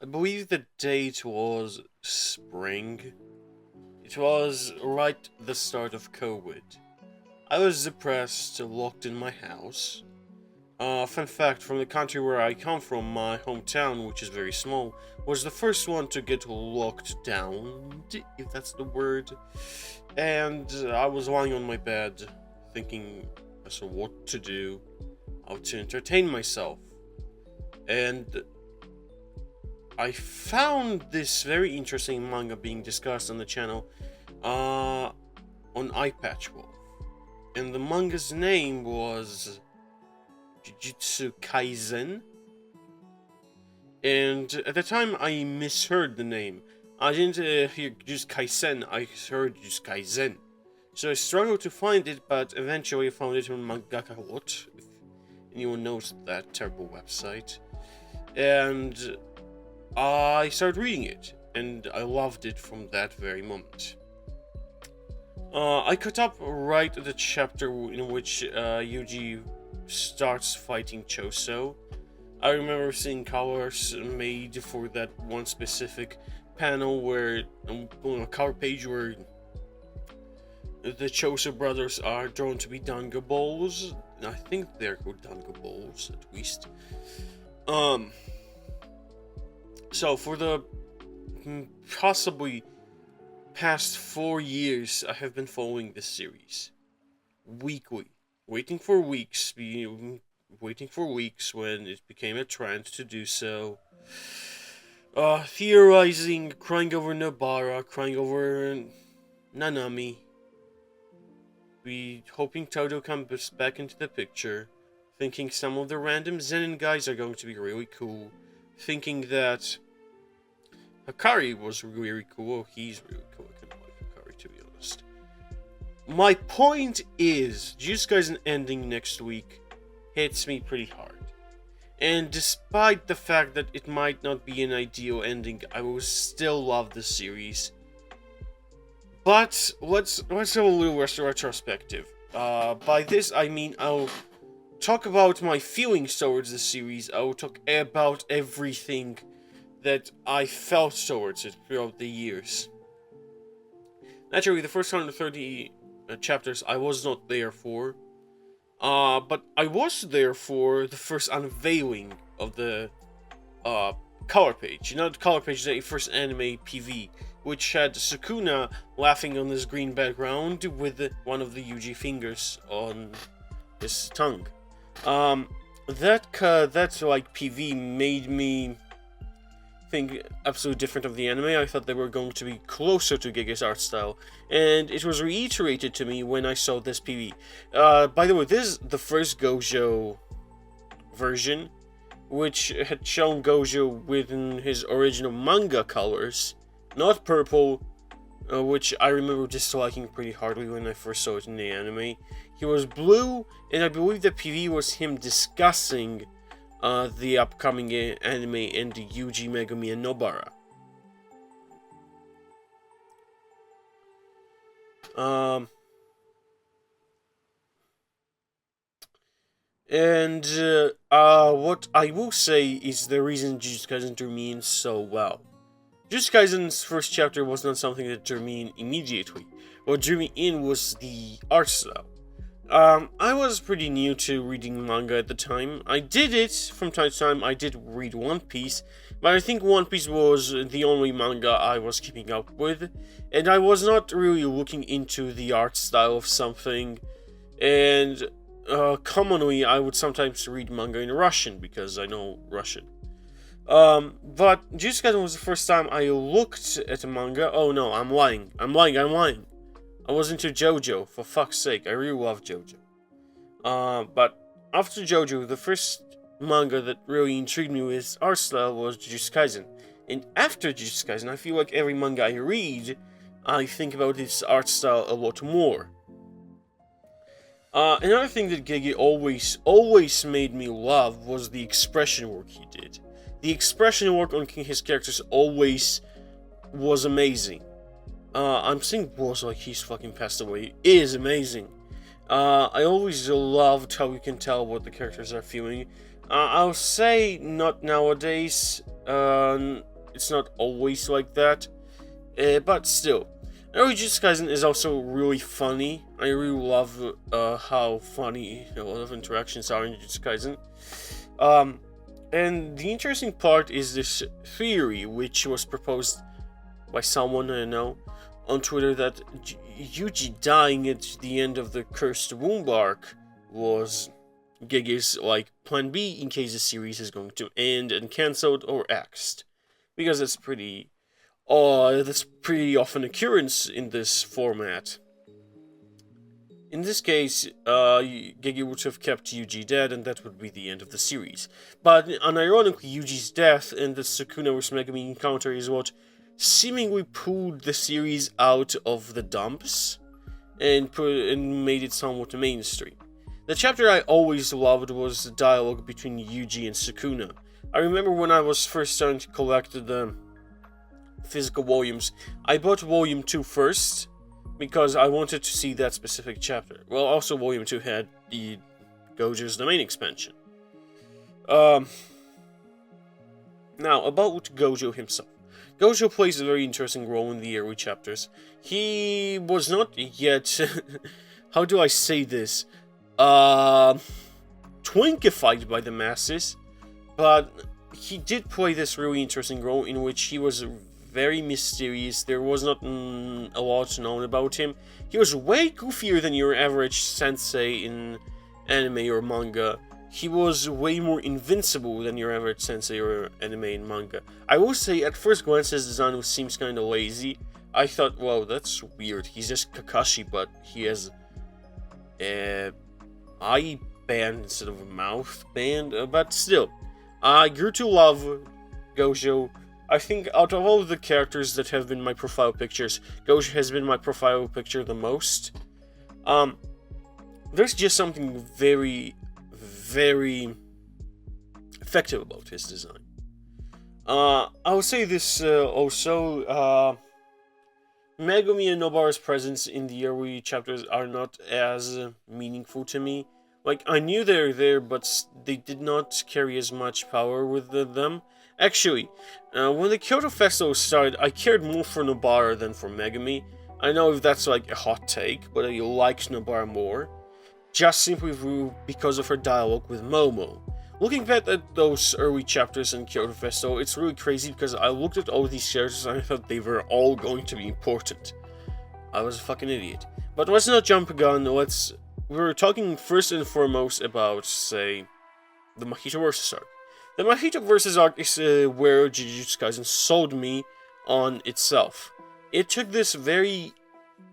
I believe the date was spring. It was right at the start of COVID. I was depressed, locked in my house. Fun fact, from the country where I come from, my hometown, which is very small, was the first one to get locked down, if that's the word. And I was lying on my bed, thinking as to what to do, how to entertain myself. And I found this very interesting manga being discussed on the channel on iPatchwolf. And the manga's name was Jujutsu Kaisen. And at the time I misheard the name. I didn't hear Jujutsu Kaisen, I heard Jujutsu Kaisen. So I struggled to find it, but eventually I found it on Mangaka.what, if anyone knows that terrible website. And I started reading it, and I loved it from that very moment. I caught up right at the chapter in which Yuji starts fighting Choso. I remember seeing colors made for that one specific panel where, on a cover page where the Choso brothers are drawn to be Dango Balls. I think they're called Dango Balls, at least. So for the possibly past 4 years, I have been following this series weekly, waiting for weeks when it became a trend to do so. Theorizing, crying over Nobara, crying over Nanami. Hoping Todo comes back into the picture, thinking some of the random Zenin guys are going to be really cool, thinking that Hakari was really cool. Oh, he's really cool. I kind of like Hakari, to be honest. My point is, Jujutsu Kaisen ending next week hits me pretty hard. And despite the fact that it might not be an ideal ending, I will still love the series. But let's have a little retrospective. By this I mean I'll talk about my feelings towards the series. I will talk about everything that I felt towards it throughout the years. Naturally, the first 130 chapters I was not there for. But I was there for the first unveiling of the color page. You know, the color page is the first anime PV, which had Sukuna laughing on this green background with one of the Yuji fingers on his tongue. That like PV made me think absolutely different of the anime. I thought they were going to be closer to Gege's art style, and it was reiterated to me when I saw this PV. By the way, this is the first Gojo version, which had shown Gojo within his original manga colors, not purple, which I remember disliking pretty hardly when I first saw it in the anime. He was blue, and I believe the PV was him discussing the upcoming anime and the Yuji, Megumi, and Nobara. What I will say is the reason Jujutsu Kaisen drew me in so well. Jujutsu Kaisen's first chapter was not something that drew me in immediately. What drew me in was the art style. I was pretty new to reading manga at the time. I did it from time to time. I did read One Piece, but I think One Piece was the only manga I was keeping up with, and I was not really looking into the art style of something. And commonly, I would sometimes read manga in Russian because I know Russian. But Jujutsu Kaisen was the first time I looked at a manga. Oh no, I'm lying. I was into JoJo, for fuck's sake. I really love JoJo. But after JoJo, the first manga that really intrigued me with its art style was Jujutsu Kaisen. And after Jujutsu Kaisen, I feel like every manga I read, I think about its art style a lot more. Another thing that Gege always made me love was the expression work he did. The expression work on his characters always was amazing. I'm saying was like he's fucking passed away. It is amazing. I always loved how you can tell what the characters are feeling. I'll say not nowadays. it's not always like that, but still. Jujutsu Kaisen is also really funny. I really love how funny a lot of interactions are in Jujutsu Kaisen. And the interesting part is this theory, which was proposed by someone I know on Twitter, that Yuji dying at the end of the Cursed Womb arc was Gege's like plan B in case the series is going to end and cancelled or axed, because that's pretty often occurrence in this format. In this case, Gege would have kept Yuji dead, and that would be the end of the series. But unironically, Yuji's death and the Sukuna vs Megami encounter is what seemingly pulled the series out of the dumps and made it somewhat mainstream. The chapter I always loved was the dialogue between Yuji and Sukuna. I remember when I was first starting to collect the physical volumes, I bought Volume 2 first, because I wanted to see that specific chapter. Well, also Volume 2 had the Gojo's the main expansion. Now, about Gojo himself. Gojo plays a very interesting role in the early chapters. He was not yet... how do I say this? Twinkified by the masses, but he did play this really interesting role in which he was very mysterious. There was not a lot known about him. He was way goofier than your average sensei in anime or manga. He was way more invincible than your average sensei or anime and manga. I will say, at first glance, his design seems kind of lazy. I thought, wow, that's weird. He's just Kakashi, but he has a eye band instead of a mouth band. But still, I grew to love Gojo. I think out of all of the characters that have been my profile pictures, Gojo has been my profile picture the most. There's just something very, very effective about his design. I will say this also, Megumi and Nobara's presence in the early chapters are not as meaningful to me. Like, I knew they were there, but they did not carry as much power with them. Actually, when the Kyoto Festival started, I cared more for Nobara than for Megumi. I know if that's like a hot take, but I liked Nobara more. Just simply because of her dialogue with Momo. Looking back at those early chapters in Kyoto Festival, it's really crazy because I looked at all these characters and I thought they were all going to be important. I was a fucking idiot. But let's not jump a gun, we're talking first and foremost about, say, the Mahito vs. arc. The Mahito vs. arc is where Jujutsu Kaisen sold me on itself. It took this very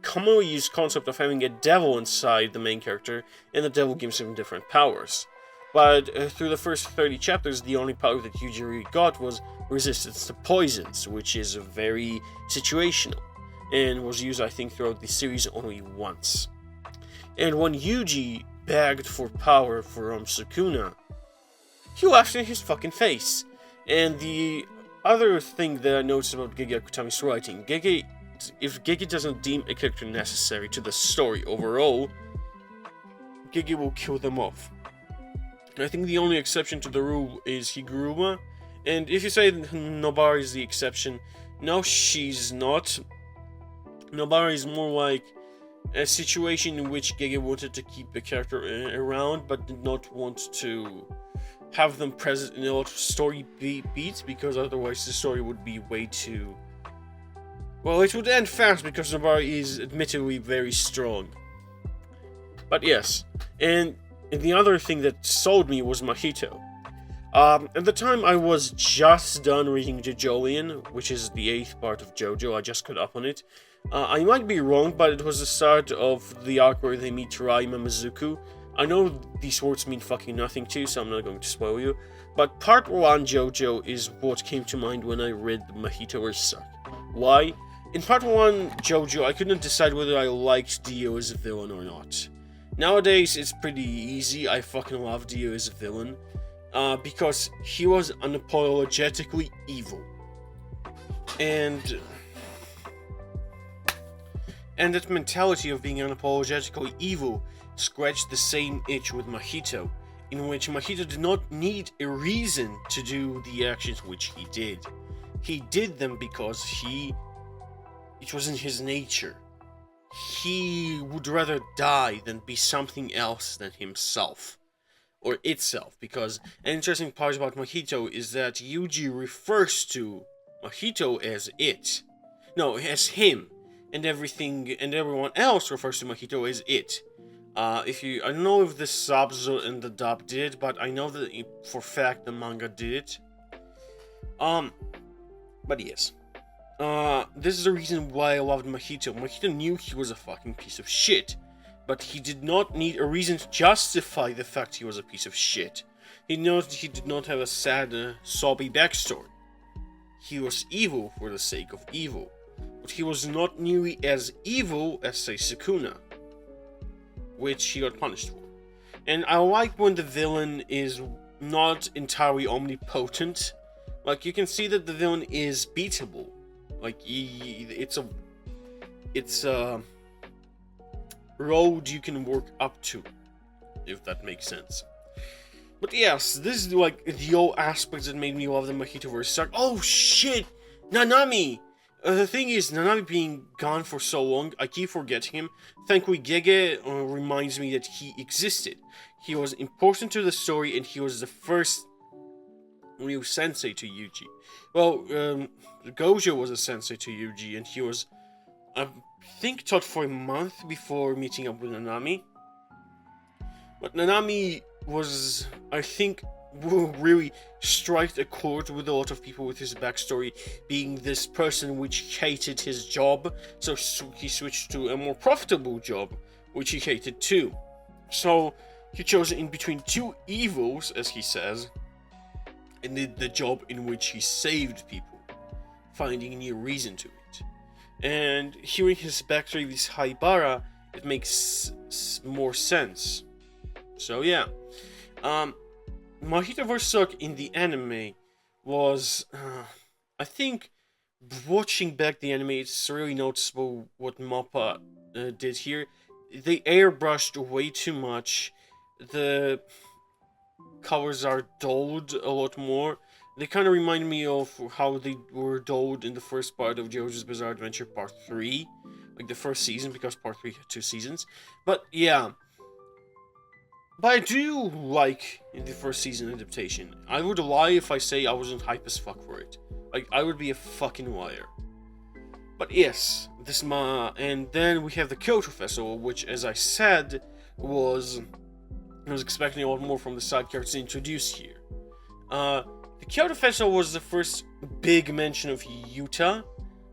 commonly used concept of having a devil inside the main character, and the devil gives him different powers. But through the first 30 chapters, the only power that Yuji really got was resistance to poisons, which is very situational, and was used, I think, throughout the series only once. And when Yuji begged for power from Sukuna, he laughed in his fucking face. And the other thing that I noticed about Gege Akutami's writing, if Gege doesn't deem a character necessary to the story overall, Gege will kill them off. I think the only exception to the rule is Higuruma, and if you say Nobara is the exception, no, she's not. Nobara is more like a situation in which Gege wanted to keep the character around, but did not want to have them present in a lot of story beats, because otherwise the story would be way too... well, it would end fast, because Nobara is admittedly very strong. But yes, and the other thing that sold me was Mahito. At the time, I was just done reading JoJolion, which is the 8th part of JoJo. I just caught up on it. I might be wrong, but it was the start of the arc where they meet Rai Mamazuku. I know these words mean fucking nothing to you, so I'm not going to spoil you. But Part 1 JoJo is what came to mind when I read Mahito vs. arc. Why? In Part 1 JoJo, I couldn't decide whether I liked Dio as a villain or not. Nowadays, it's pretty easy. I fucking love Dio as a villain. Because he was unapologetically evil. And that mentality of being unapologetically evil scratched the same itch with Mahito, in which Mahito did not need a reason to do the actions which he did. He did them because it was in his nature. He would rather die than be something else than himself. Or itself, because an interesting part about Mahito is that Yuji refers to Mahito as it. No, as him. And everything and everyone else refers to Mahito as it. I don't know if the subs and the dub did, but I know that for fact the manga did it. But yes. This is the reason why I loved Mahito. Mahito knew he was a fucking piece of shit. But he did not need a reason to justify the fact he was a piece of shit. He knows that he did not have a sad, sobby backstory. He was evil for the sake of evil. But he was not nearly as evil as, say, Sukuna, which he got punished for. And I like when the villain is not entirely omnipotent. Like, you can see that the villain is beatable. Like, it's a road you can work up to, if that makes sense. But yes, this is like the old aspects that made me love the Mahitoverse. Like, oh shit, Nanami! The thing is, Nanami being gone for so long, I keep forgetting him. Thankfully, Gege reminds me that he existed. He was important to the story, and he was the first real sensei to Yuji. Well, Gojo was a sensei to Yuji, and he was, I think, taught for a month before meeting up with Nanami. But Nanami was, I think, really struck a chord with a lot of people with his backstory, being this person which hated his job, so he switched to a more profitable job, which he hated too. So he chose in between two evils, as he says, and did the job in which he saved people, finding a new reason to it. And hearing his backstory with Haibara, it makes more sense. So yeah. Mahito vs. Suck in the anime was, I think, watching back the anime, it's really noticeable what MAPPA did here. They airbrushed way too much. The colors are dulled a lot more. They kind of remind me of how they were dulled in the first part of JoJo's Bizarre Adventure Part 3. Like the first season, because Part 3 had 2 seasons. But yeah. But I do like the first season adaptation. I would lie if I say I wasn't hype as fuck for it. Like, I would be a fucking liar. But yes, and then we have the Kyoto Festival, which, as I said, I was expecting a lot more from the side characters introduced here. The Kyoto Festival was the first big mention of Yuta,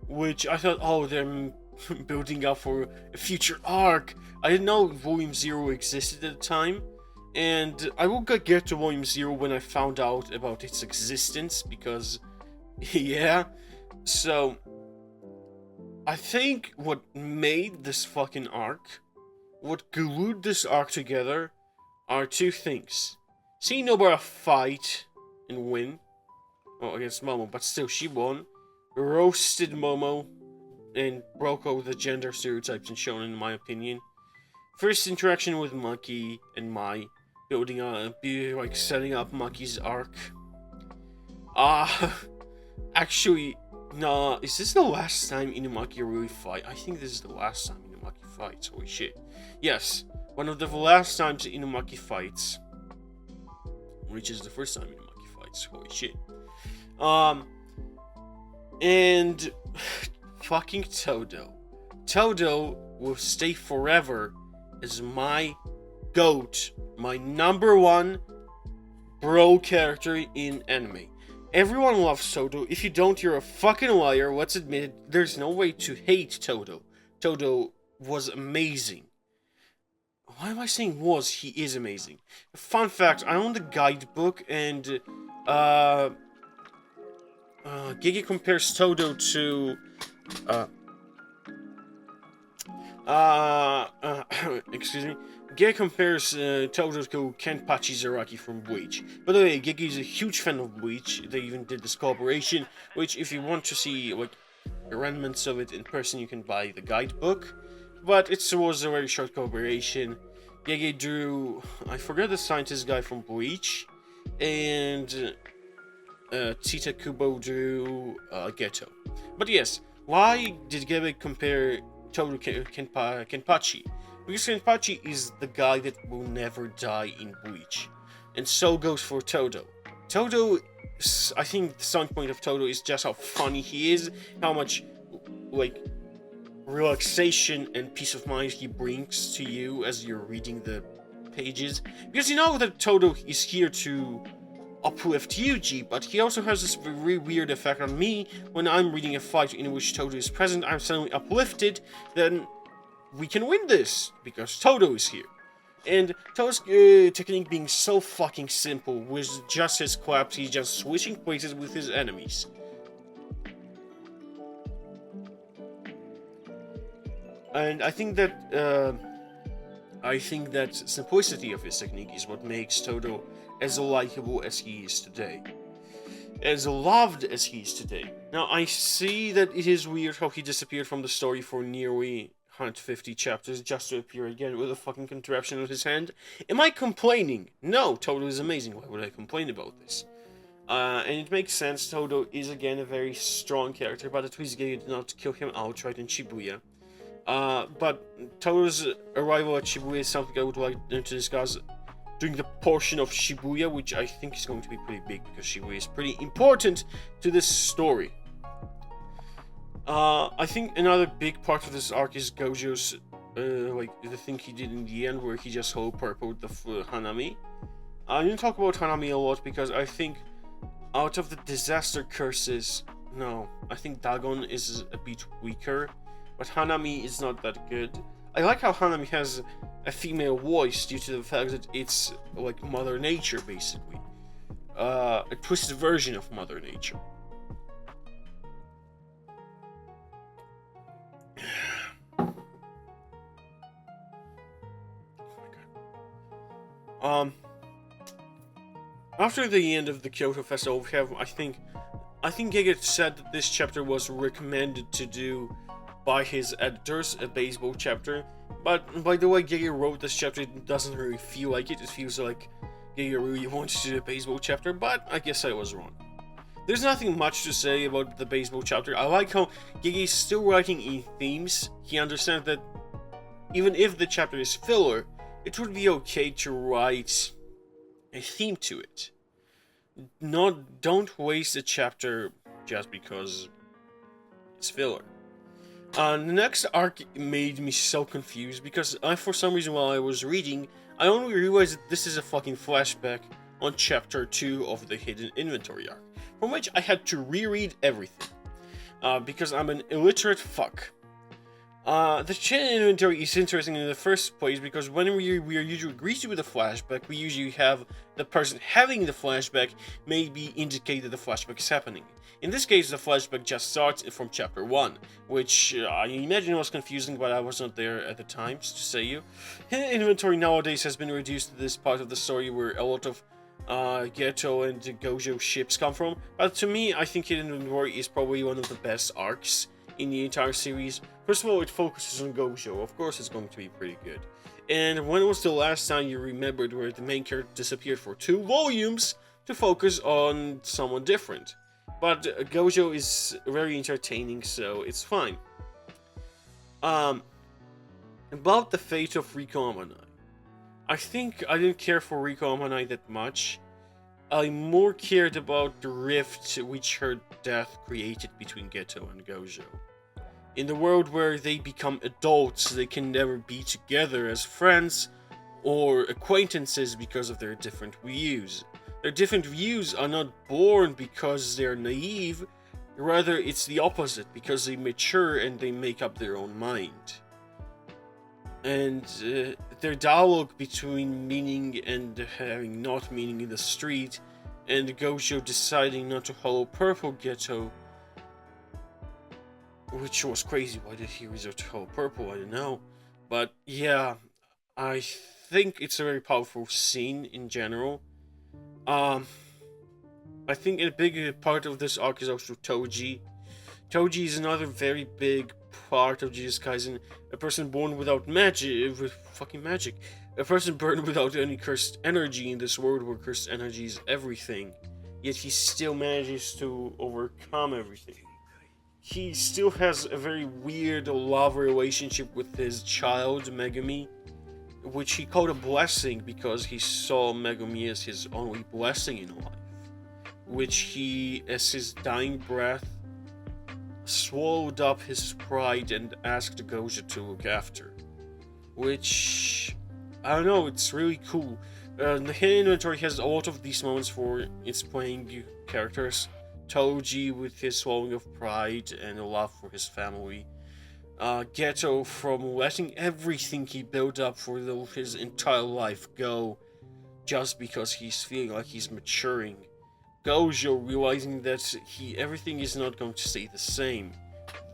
which I thought, oh, they're building up for a future arc. I didn't know Volume 0 existed at the time, and I will get to Volume 0 when I found out about its existence, because, yeah. So, I think what made this fucking arc, what glued this arc together, are two things. Seeing Nobara fight and win, well, against Momo, but still, she won, roasted Momo, and broke all the gender stereotypes in Shonen, in my opinion. First interaction with Maki and Mai, setting up Maki's arc. Actually, nah, is this the last time Inumaki really fight? I think this is the last time Inumaki fights, holy shit. Yes, one of the last times Inumaki fights, which is the first time Inumaki fights, holy shit. And fucking Todo. Todo will stay forever as my GOAT, my number one bro character in anime. Everyone loves Todo. If you don't, you're a fucking liar. Let's admit it. There's no way to hate Todo. Todo was amazing. Why am I saying was? He is amazing. Fun fact, I own the guidebook, and Gigi compares Todo to excuse me. Gege compares Todo to Kenpachi Zaraki from Bleach. By the way, Gege is a huge fan of Bleach. They even did this collaboration, which if you want to see like remnants of it in person, you can buy the guidebook. But it was a very short collaboration. Gege drew, I forgot the scientist guy from Bleach, and Tita Kubo drew Geto. But yes, why did Gebe compare Todo to Kenpachi? Because Kenpachi is the guy that will never die in Bleach. And so goes for Todo. Todo, I think the strong point of Todo is just how funny he is, how much, like, relaxation and peace of mind he brings to you as you're reading the pages. Because you know that Todo is here to uplift Yuji, but he also has this very weird effect on me. When I'm reading a fight in which Todo is present, I'm suddenly uplifted, then we can win this, because Todo is here. And Todo's technique being so fucking simple, with just his claps, he's just switching places with his enemies. And I think that simplicity of his technique is what makes Todo as likable as he is today. As loved as he is today. Now, I see that it is weird how he disappeared from the story for nearly 150 chapters just to appear again with a fucking contraption in his hand. Am I complaining? No, Todo is amazing. Why would I complain about this? And it makes sense. Todo is again a very strong character, but at least Gege did not kill him outright in Shibuya. But Todo's arrival at Shibuya is something I would like to discuss during the portion of Shibuya, which I think is going to be pretty big, because Shibuya is pretty important to this story. I think another big part of this arc is Gojo's, like, the thing he did in the end, where he just hollow purpled the Hanami. I didn't talk about Hanami a lot, because I think out of the disaster curses, no, I think Dagon is a bit weaker, but Hanami is not that good. I like how Hanami has a female voice due to the fact that it's like Mother Nature, basically. A twisted version of Mother Nature. After the end of the Kyoto Festival, we have, I think Gege said that this chapter was recommended to do by his editors, a baseball chapter. But by the way Gege wrote this chapter, it doesn't really feel like it. It feels like Gege really wanted to do a baseball chapter, but I guess I was wrong. There's nothing much to say about the baseball chapter. I like how Gege is still writing in themes. He understands that even if the chapter is filler, it would be okay to write a theme to it. Don't waste a chapter just because it's filler. The next arc made me so confused because for some reason while I was reading, I only realized that this is a fucking flashback on chapter 2 of the Hidden Inventory arc, from which I had to reread everything, because I'm an illiterate fuck. The Hidden Inventory is interesting in the first place because when we are usually greeted with a flashback, we usually have the person having the flashback maybe indicate that the flashback is happening. In this case, the flashback just starts from chapter 1, which I imagine was confusing, but I was not there at the time, to say you. Hidden Inventory nowadays has been reduced to this part of the story where a lot of Geto and Gojo ships come from, but to me, I think Hidden Inventory is probably one of the best arcs in the entire series. First of all, it focuses on Gojo. Of course, it's going to be pretty good. And when was the last time you remembered where the main character disappeared for 2 volumes to focus on someone different? But Gojo is very entertaining, so it's fine. About the fate of Riko Amanai. I think I didn't care for Riko Amanai that much. I more cared about the rift which her death created between Geto and Gojo. In the world where they become adults, they can never be together as friends or acquaintances because of their different views. Their different views are not born because they're naive, rather it's the opposite, because they mature and they make up their own mind. And their dialogue between meaning and having not meaning in the street, and Gojo deciding not to hollow purple Geto, which was crazy. Why did he resort to hollow purple? I don't know. But yeah, I think it's a very powerful scene in general. I think a big part of this arc is also Toji. Toji is another very big part of Jujutsu Kaisen. A person born without magic, with fucking magic. A person born without any cursed energy in this world where cursed energy is everything. yet he still manages to overcome everything. He still has a very weird love relationship with his child, Megumi, which he called a blessing because he saw Megumi as his only blessing in life, which he, as his dying breath, swallowed up his pride and asked Gojo to look after. Which, I don't know, it's really cool. The hidden inventory has a lot of these moments for its playing characters. Toji with his swallowing of pride and a love for his family. Geto from letting everything he built up for his entire life go just because he's feeling like he's maturing. Gojo realizing that everything is not going to stay the same.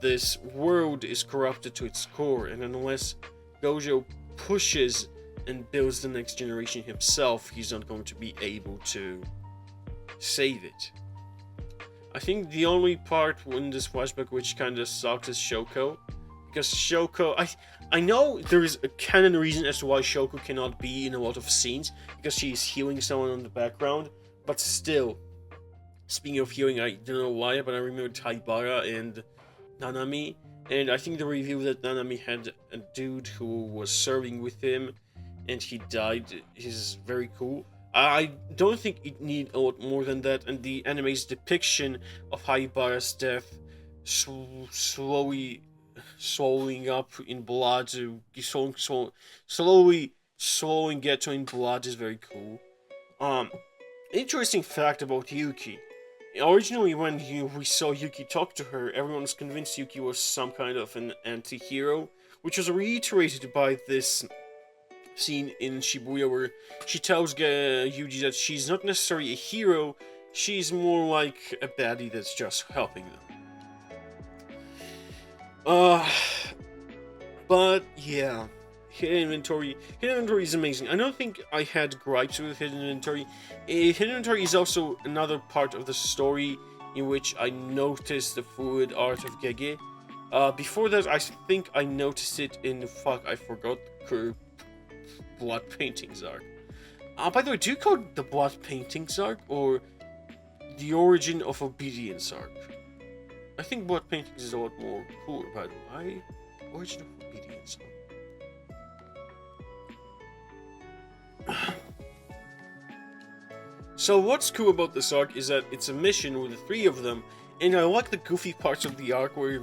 This world is corrupted to its core, and unless Gojo pushes and builds the next generation himself, he's not going to be able to save it. I think the only part in this flashback which kind of sucked is Shoko, because Shoko, I know there is a canon reason as to why Shoko cannot be in a lot of scenes, because she's healing someone in the background, but still, speaking of healing, I don't know why, but I remember Taibara and Nanami, and I think the review that Nanami had a dude who was serving with him, and he died, is very cool. I don't think it needs a lot more than that, and the anime's depiction of Haibara's death slowly swallowing up in blood, slowly swallowing Geto in blood is very cool. Interesting fact about Yuki. Originally, when we saw Yuki talk to her, everyone was convinced Yuki was some kind of an anti-hero, which was reiterated by this scene in Shibuya where she tells Yuji that she's not necessarily a hero, she's more like a baddie that's just helping them. But yeah, Hidden Inventory is amazing. I don't think I had gripes with Hidden Inventory. Hidden Inventory is also another part of the story in which I noticed the fluid art of Gege. Before that, I think I noticed it in, I forgot Blood Paintings arc. By the way, do you call it the Blood Paintings arc or the Origin of Obedience arc? I think Blood Paintings is a lot more cooler, by the way. Origin of Obedience arc. So what's cool about this arc is that it's a mission with the three of them, and I like the goofy parts of the arc where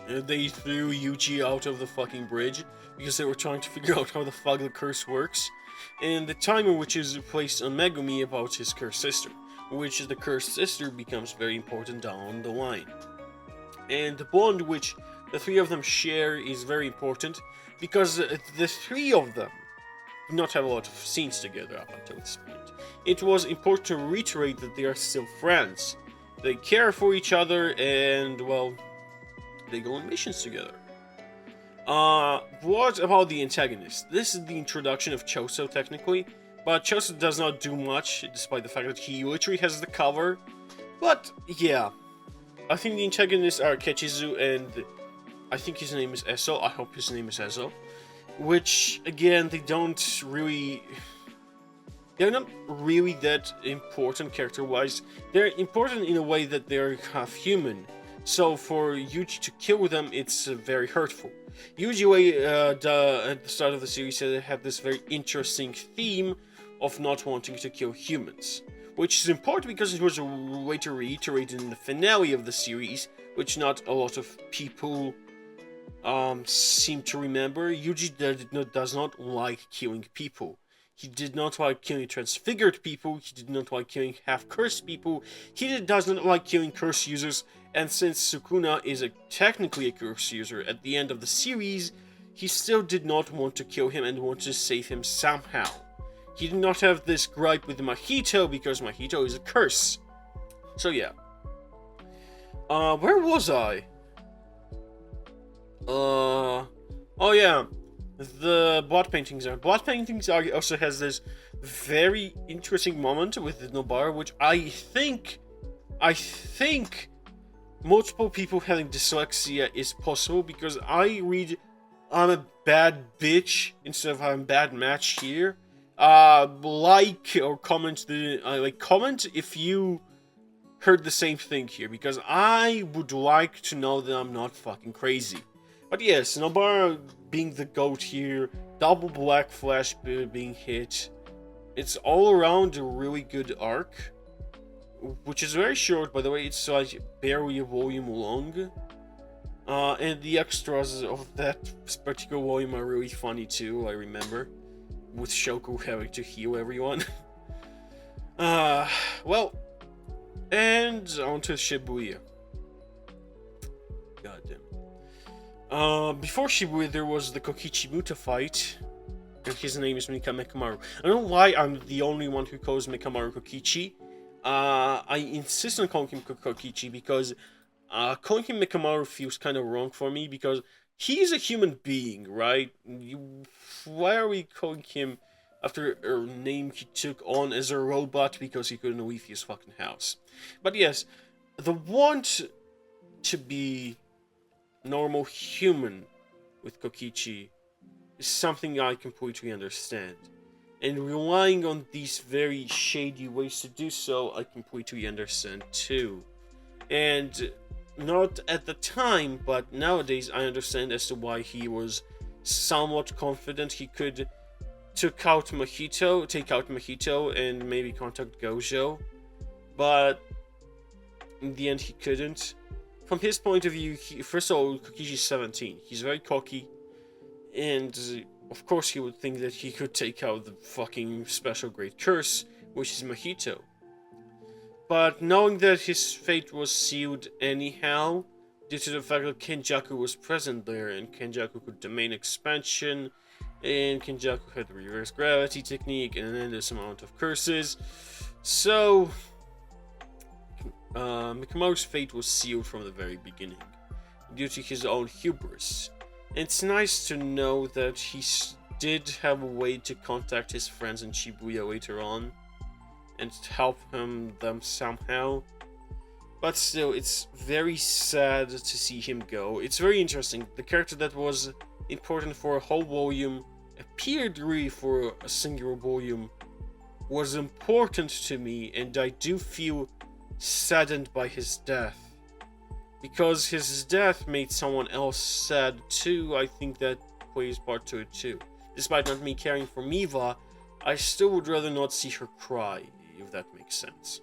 they threw Yuji out of the fucking bridge because they were trying to figure out how the fuck the curse works, and the timer which is placed on Megumi about his cursed sister, which the cursed sister becomes very important down the line. And the bond which the three of them share is very important because the three of them do not have a lot of scenes together up until this point. It was important to reiterate that they are still friends. They care for each other and, well, they go on missions together. What about the antagonist? This is the introduction of Choso, technically, but Choso does not do much, despite the fact that he literally has the cover. But, yeah, I think the antagonists are Kechizu and I think his name is Eso. I hope his name is Eso. Which, again, they're not really that important character-wise. They're important in a way that they're half-human. So for Yuji to kill them, it's very hurtful. Yuji, at the start of the series, said it had this very interesting theme of not wanting to kill humans. Which is important because it was later reiterated in the finale of the series, which not a lot of people seem to remember. Yuji does not like killing people. He did not like killing transfigured people, he did not like killing half-cursed people, he does not like killing curse users, and since Sukuna is technically a curse user at the end of the series, he still did not want to kill him and wanted to save him somehow. He did not have this gripe with Mahito because Mahito is a curse. So yeah. Where was I? Oh yeah. The Blood Paintings arc. Blood Paintings arc also has this very interesting moment with Nobara, which I think multiple people having dyslexia is possible because I read I'm a bad bitch instead of I'm a bad match here. like or comment comment if you heard the same thing here, because I would like to know that I'm not fucking crazy. But yes, Nobara being the GOAT here, double Black Flash being hit. It's all around a really good arc, which is very short, by the way. It's like barely a volume long. And the extras of that particular volume are really funny too, I remember. With Shoko having to heal everyone. Well, and on to Shibuya. Goddamn. Before Shibuya, there was the Kokichi Muta fight, and his name is Mika Mekamaru. I don't know why I'm the only one who calls Mekamaru Kokichi. I insist on calling him Kokichi because calling him Mekamaru feels kind of wrong for me, because he's a human being, right? Why are we calling him after a name he took on as a robot because he couldn't leave his fucking house? But yes, the want to be normal human with Kokichi is something I completely understand. And relying on these very shady ways to do so, I completely understand too. And not at the time, but nowadays I understand as to why he was somewhat confident he could take out Mahito, and maybe contact Gojo. But in the end, he couldn't. From his point of view, first of all, Kokichi's 17. He's very cocky, and of course he would think that he could take out the fucking special great curse, which is Mahito. But knowing that his fate was sealed anyhow, due to the fact that Kenjaku was present there, and Kenjaku could domain expansion, and Kenjaku had the reverse gravity technique, and an endless amount of curses, so Mikamaru's fate was sealed from the very beginning, due to his own hubris. And it's nice to know that he did have a way to contact his friends in Shibuya later on, and help them somehow. But still, it's very sad to see him go. It's very interesting. The character that was important for a whole volume, appeared really for a singular volume, was important to me, and I do feel saddened by his death. Because his death made someone else sad too. I think that plays part to it too. Despite not me caring for Miva, I still would rather not see her cry, if that makes sense.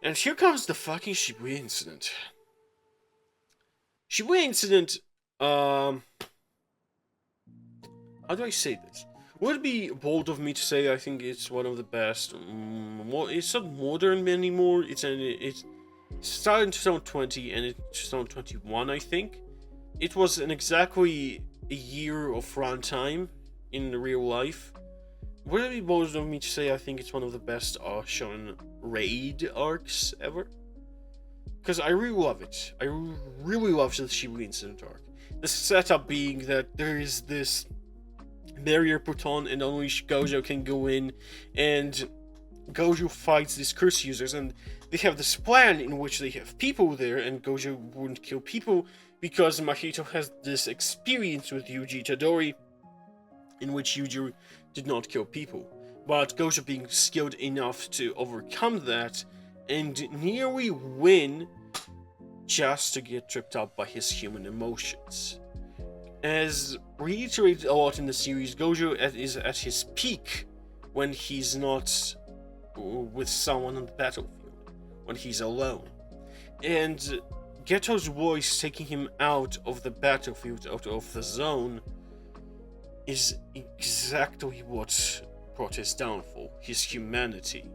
And here comes the fucking Shibuya incident. Shibuya incident, how do I say this? Would it be bold of me to say I think it's one of the best? It's not modern anymore. It started in 2020 and it's 2021, I think. It was exactly a year of runtime in real life. Would it be bold of me to say I think it's one of the best shonen raid arcs ever? Because I really love it. I really love the Shibuya incident arc. The setup being that there is this barrier put on and only Gojo can go in, and Gojo fights these curse users, and they have this plan in which they have people there, and Gojo wouldn't kill people because Mahito has this experience with Yuji Itadori in which Yuji did not kill people. But Gojo being skilled enough to overcome that and nearly win just to get tripped up by his human emotions. As reiterated a lot in the series, Gojo is at his peak when he's not with someone on the battlefield, when he's alone. And Geto's voice taking him out of the battlefield, out of the zone, is exactly what brought his downfall. His humanity.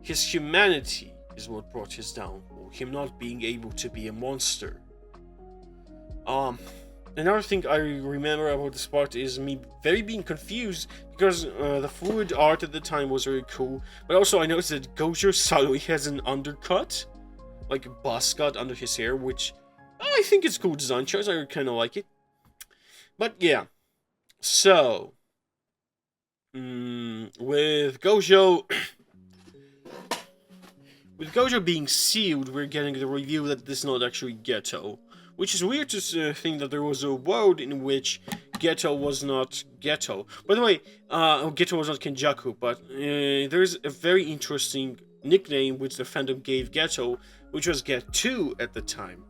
His humanity is what brought his downfall. Him not being able to be a monster. Another thing I remember about this part is me being confused because the fluid art at the time was very cool, but also I noticed that Gojo suddenly has an undercut, like a buzz cut under his hair, which I think is cool design choice. I kind of like it. But yeah, so with Gojo being sealed, we're getting the review that this is not actually Geto. Which is weird to think that there was a world in which Geto was not Geto. By the way, Geto was not Kenjaku, but there's a very interesting nickname which the fandom gave Geto, which was Get2 at the time.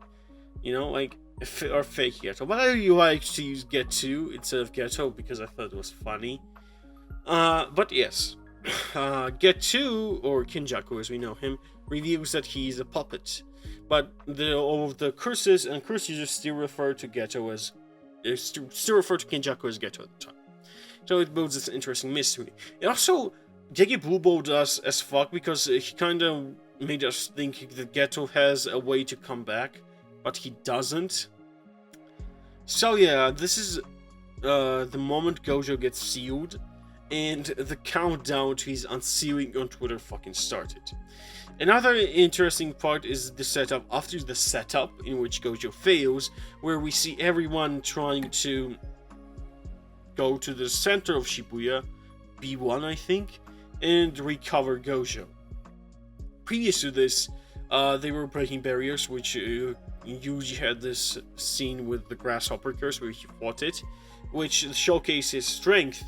You know, like, or fake Geto. But I like to use Get2 instead of Geto because I thought it was funny. But yes, Get2, or Kenjaku as we know him, reveals that he's a puppet. But all of the curses and curse users still refer to Geto as still refer to Kenjaku as Geto at the time. So it builds this interesting mystery. It also Gege blueballed us as fuck because he kind of made us think that Geto has a way to come back, but he doesn't. So yeah, this is the moment Gojo gets sealed, and the countdown to his unsealing on Twitter fucking started. Another interesting part is the setup after the setup, in which Gojo fails, where we see everyone trying to go to the center of Shibuya, B1 I think, and recover Gojo. Previous to this, they were breaking barriers, which Yuji had this scene with the Grasshopper Curse where he fought it, which showcased his strength,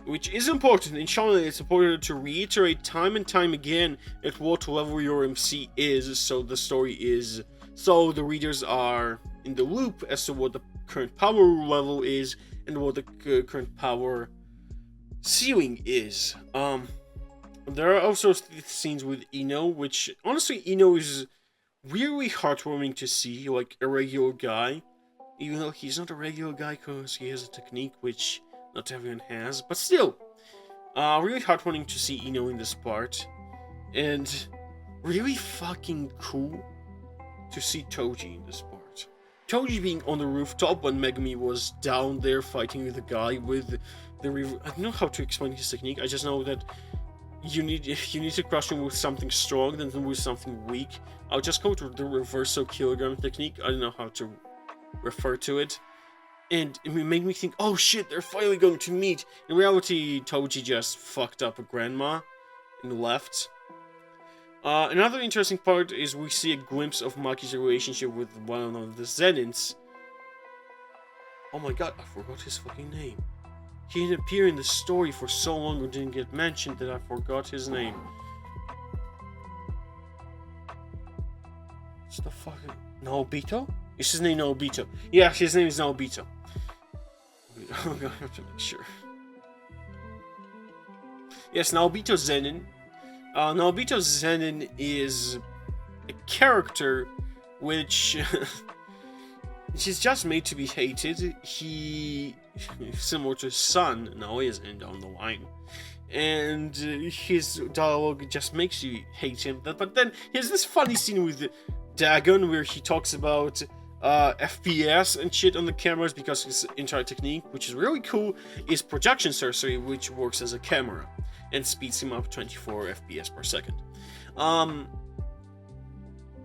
which is important. In shonen, it's important to reiterate time and time again at what level your MC is, so the readers are in the loop as to what the current power level is and what the current power ceiling is. There are also scenes with Ino, which honestly Ino is really heartwarming to see, like a regular guy, even though he's not a regular guy because he has a technique which not everyone has, but still, really heartwarming to see Ino in this part, and really fucking cool to see Toji in this part. Toji being on the rooftop when Megumi was down there fighting with the guy with the I don't know how to explain his technique. I just know that you need to crush him with something strong than with something weak. I'll just go to the reverso kilogram technique. I don't know how to refer to it. And it made me think, oh shit, they're finally going to meet. In reality, Toji just fucked up a grandma and left. Another interesting part is we see a glimpse of Maki's relationship with one of the Zenins. Oh my god, I forgot his fucking name. He didn't appear in the story for so long or didn't get mentioned that I forgot his name. What's the fucking... Naobito? Is his name Naobito? Yeah, his name is Naobito. I'm gonna have to make sure. Yes, Naobito Zenin. Naobito Zenin is a character which he's just made to be hated. He, similar to his son, now he isn't down the line. And his dialogue just makes you hate him. But then here's this funny scene with Dagon where he talks about FPS and shit on the cameras because his entire technique, which is really cool, is projection sorcery, which works as a camera and speeds him up 24 FPS per second.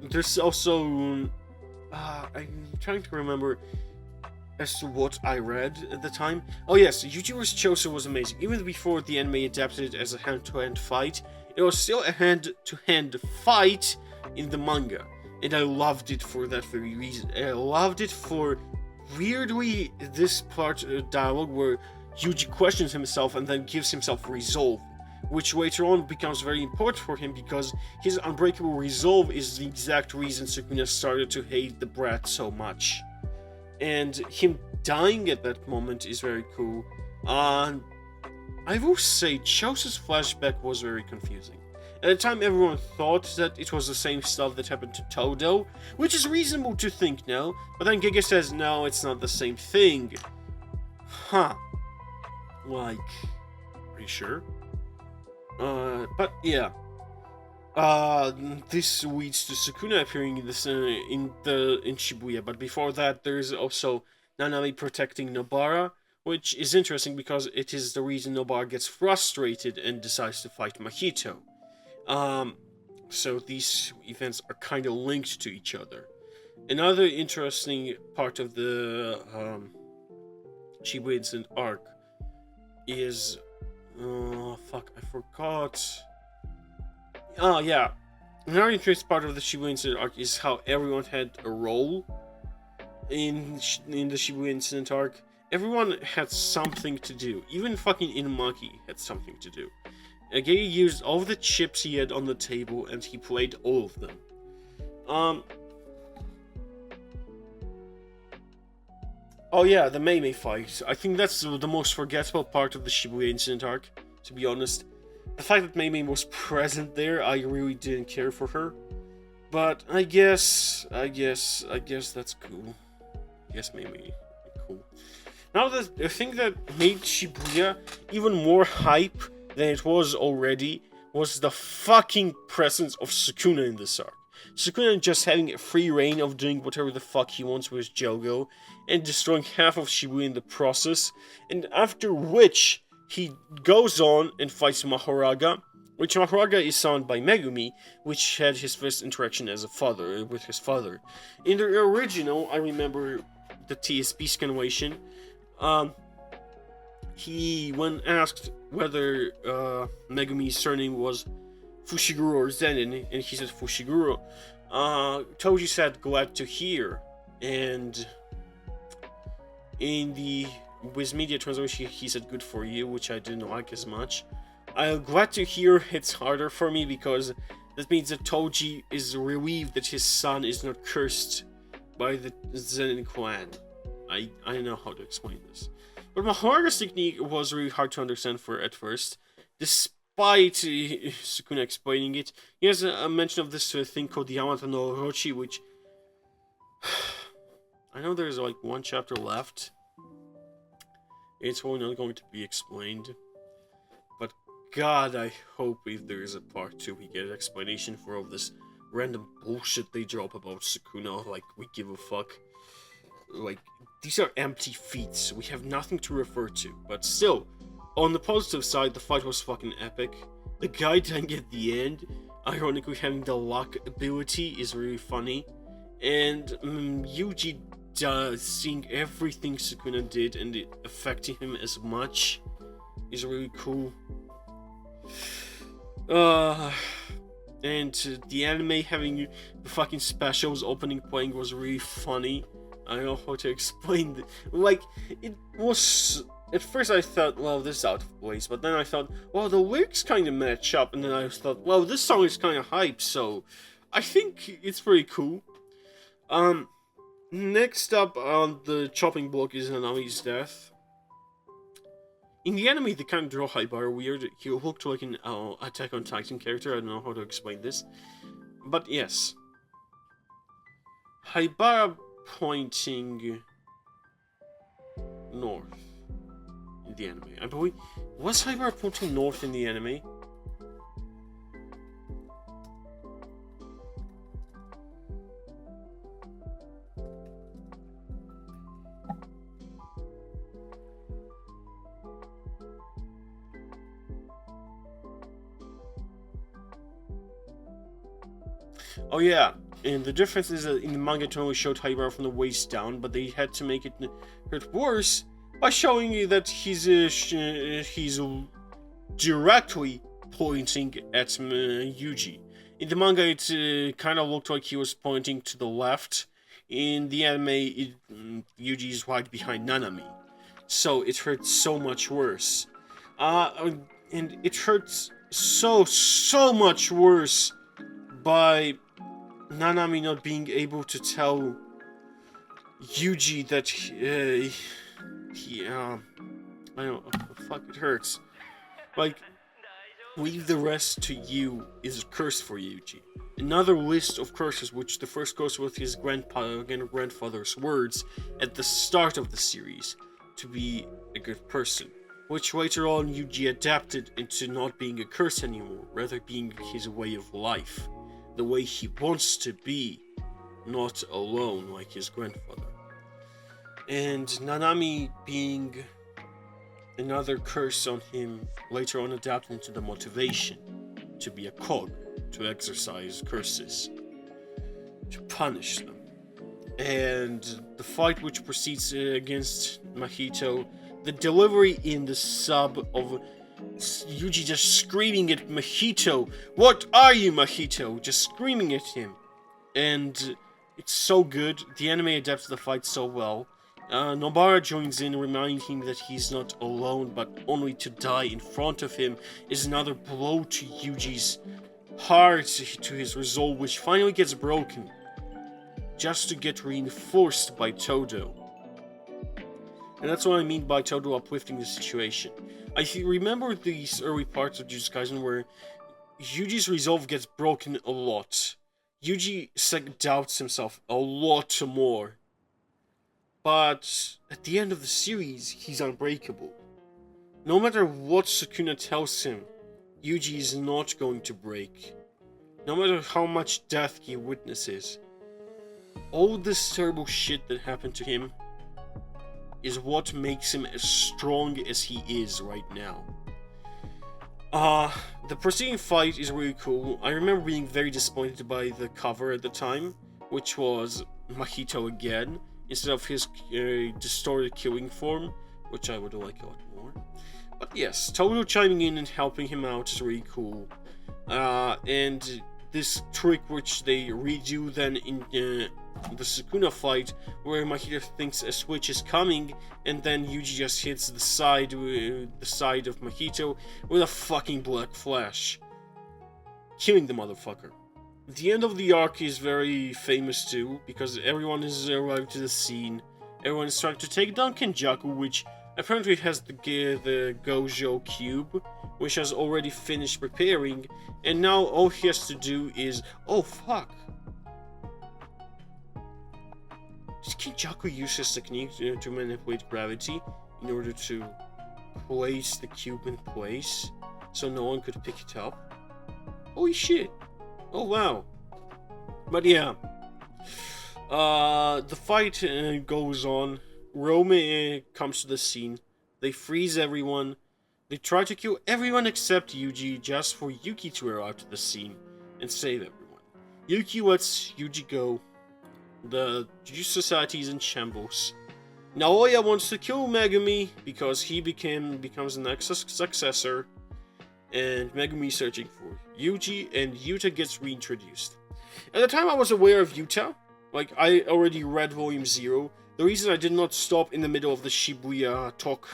There's also I'm trying to remember as to what I read at the time. Oh yes, Yuji vs. Choso was amazing. Even before the anime adapted it as a hand-to-hand fight, it was still a hand-to-hand fight in the manga. And I loved it for that very reason. I loved it for, weirdly, this part of dialogue where Yuji questions himself and then gives himself resolve, which later on becomes very important for him because his unbreakable resolve is the exact reason Sukuna started to hate the brat so much. And him dying at that moment is very cool. I will say Choso's flashback was very confusing. At the time, everyone thought that it was the same stuff that happened to Todo, which is reasonable to think now, but then Gege says, no, it's not the same thing. Huh. Like, are you sure? But yeah. This leads to Sukuna appearing in Shibuya, but before that, there is also Nanami protecting Nobara, which is interesting because it is the reason Nobara gets frustrated and decides to fight Mahito. So these events are kind of linked to each other. Another interesting part of the Shibuya Incident arc is... fuck, I forgot... Oh, yeah. Another interesting part of the Shibuya Incident arc is how everyone had a role in the Shibuya Incident arc, everyone had something to do. Even fucking Inumaki had something to do. Agei used all of the chips he had on the table, and he played all of them. Oh yeah, the Mei fight. I think that's the most forgettable part of the Shibuya incident arc, to be honest. The fact that Mei was present there, I really didn't care for her. But I guess that's cool. I guess Mei cool. Now, the thing that made Shibuya even more hype than it was already was the fucking presence of Sukuna in this arc. Sukuna just having a free reign of doing whatever the fuck he wants with Jogo, and destroying half of Shibuya in the process, and after which he goes on and fights Mahoraga, which Mahoraga is summoned by Megumi, which had his first interaction as a father, with his father. In the original, I remember the TSB scanwation, when asked whether Megumi's surname was Fushiguro or Zenin, and he said Fushiguro, Toji said, "Glad to hear," and in the Wiz Media translation, he said, "Good for you," which I didn't like as much. I'm glad to hear it's harder for me, because that means that Toji is relieved that his son is not cursed by the Zenin clan. I don't know how to explain this. But Mahoraga's technique was really hard to understand at first. Despite Sukuna explaining it, he has a mention of this thing called the Yamato no Orochi, which... I know there's like one chapter left. It's probably not going to be explained. But God, I hope if there is a part 2, we get an explanation for all this random bullshit they drop about Sukuna, like, we give a fuck. Like, these are empty feats. We have nothing to refer to. But still, on the positive side, the fight was fucking epic. The guy dying at the end, ironically having the luck ability, is really funny. And Yuji seeing everything Sukuna did and it affecting him as much is really cool. And the anime having the fucking specials opening playing was really funny. I don't know how to explain it. Like, it was... At first I thought, well, this is out of place, but then I thought, well, the lyrics kind of match up, and then I thought, well, this song is kind of hype, so I think it's pretty cool. Next up on the chopping block is Nanami's death. In the anime, they kind of draw Haibara weird. He looked like an Attack on Titan character. I don't know how to explain this. But yes. Haibara pointing north in the anime. I believe... Was Haibara pointing north in the anime? Oh yeah, and the difference is that in the manga it only showed Haibara from the waist down, but they had to make it hurt worse by showing you that he's directly pointing at Yuji. In the manga it kind of looked like he was pointing to the left. In the anime, Yuji is right behind Nanami. So it hurts so much worse. And it hurts so much worse by Nanami not being able to tell Yuji that I don't know, fuck, it hurts. Like, leave the rest to you is a curse for Yuji. Another list of curses, which the first goes with his grandfather's words at the start of the series, to be a good person, which later on Yuji adapted into not being a curse anymore, rather being his way of life. The way he wants to be, not alone like his grandfather. And Nanami being another curse on him, later on adapted into the motivation to be a cog, to exercise curses, to punish them. And the fight which proceeds against Mahito, the delivery in the sub of Yuji just screaming at Mahito, "What are you, Mahito?" Just screaming at him. And it's so good. The anime adapts the fight so well. Nobara joins in, reminding him that he's not alone, but only to die in front of him is another blow to Yuji's heart, to his resolve, which finally gets broken, just to get reinforced by Todo. And that's what I mean by Todo uplifting the situation. I remember these early parts of Jujutsu Kaisen where Yuji's resolve gets broken a lot. Yuji doubts himself a lot more. But at the end of the series, he's unbreakable. No matter what Sukuna tells him, Yuji is not going to break. No matter how much death he witnesses. All this terrible shit that happened to him is what makes him as strong as he is right now. The preceding fight is really cool. I remember being very disappointed by the cover at the time, which was Mahito again, instead of his distorted killing form, which I would like a lot more. But yes, Todo chiming in and helping him out is really cool. And this trick which they redo then in the Sukuna fight, where Mahito thinks a switch is coming, and then Yuji just hits the side of Mahito with a fucking black flash, killing the motherfucker. The end of the arc is very famous too, because everyone has arrived to the scene. Everyone is trying to take down Kenjaku, which apparently has the Gojo cube, which has already finished preparing, and now all he has to do is... Oh, fuck! Did Kenjaku use his technique to manipulate gravity in order to place the cube in place, so no one could pick it up? Holy shit! Oh wow. But yeah. The fight goes on. Rome comes to the scene. They freeze everyone. They try to kill everyone except Yuji, just for Yuki to arrive to the scene and save everyone. Yuki lets Yuji go. The Jujutsu Society is in shambles. Naoya wants to kill Megumi because he becomes the next successor, and Megumi is searching for Yuji, and Yuta gets reintroduced. At the time I was aware of Yuta, like I already read Volume 0. The reason I did not stop in the middle of the Shibuya talk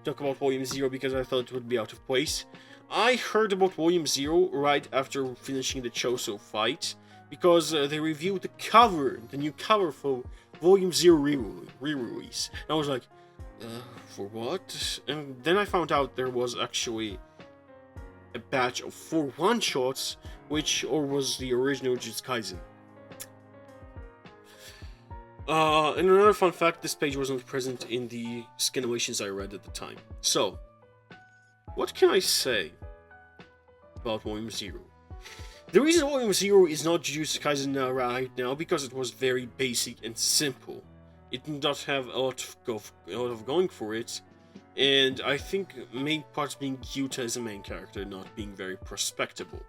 about Volume 0 because I thought it would be out of place. I heard about Volume 0 right after finishing the Choso fight, because they reviewed the new cover for Volume 0 re-release. And I was like, for what? And then I found out there was actually a batch of 4 one-shots, was the original Jujutsu Kaisen. And another fun fact, this page wasn't present in the scanlations I read at the time. So, what can I say about Volume 0? The reason Volume 0 is not Jujutsu Kaisen right now, because it was very basic and simple. It did not have a lot of going for it, and I think main parts being Yuta as a main character not being very prospectable.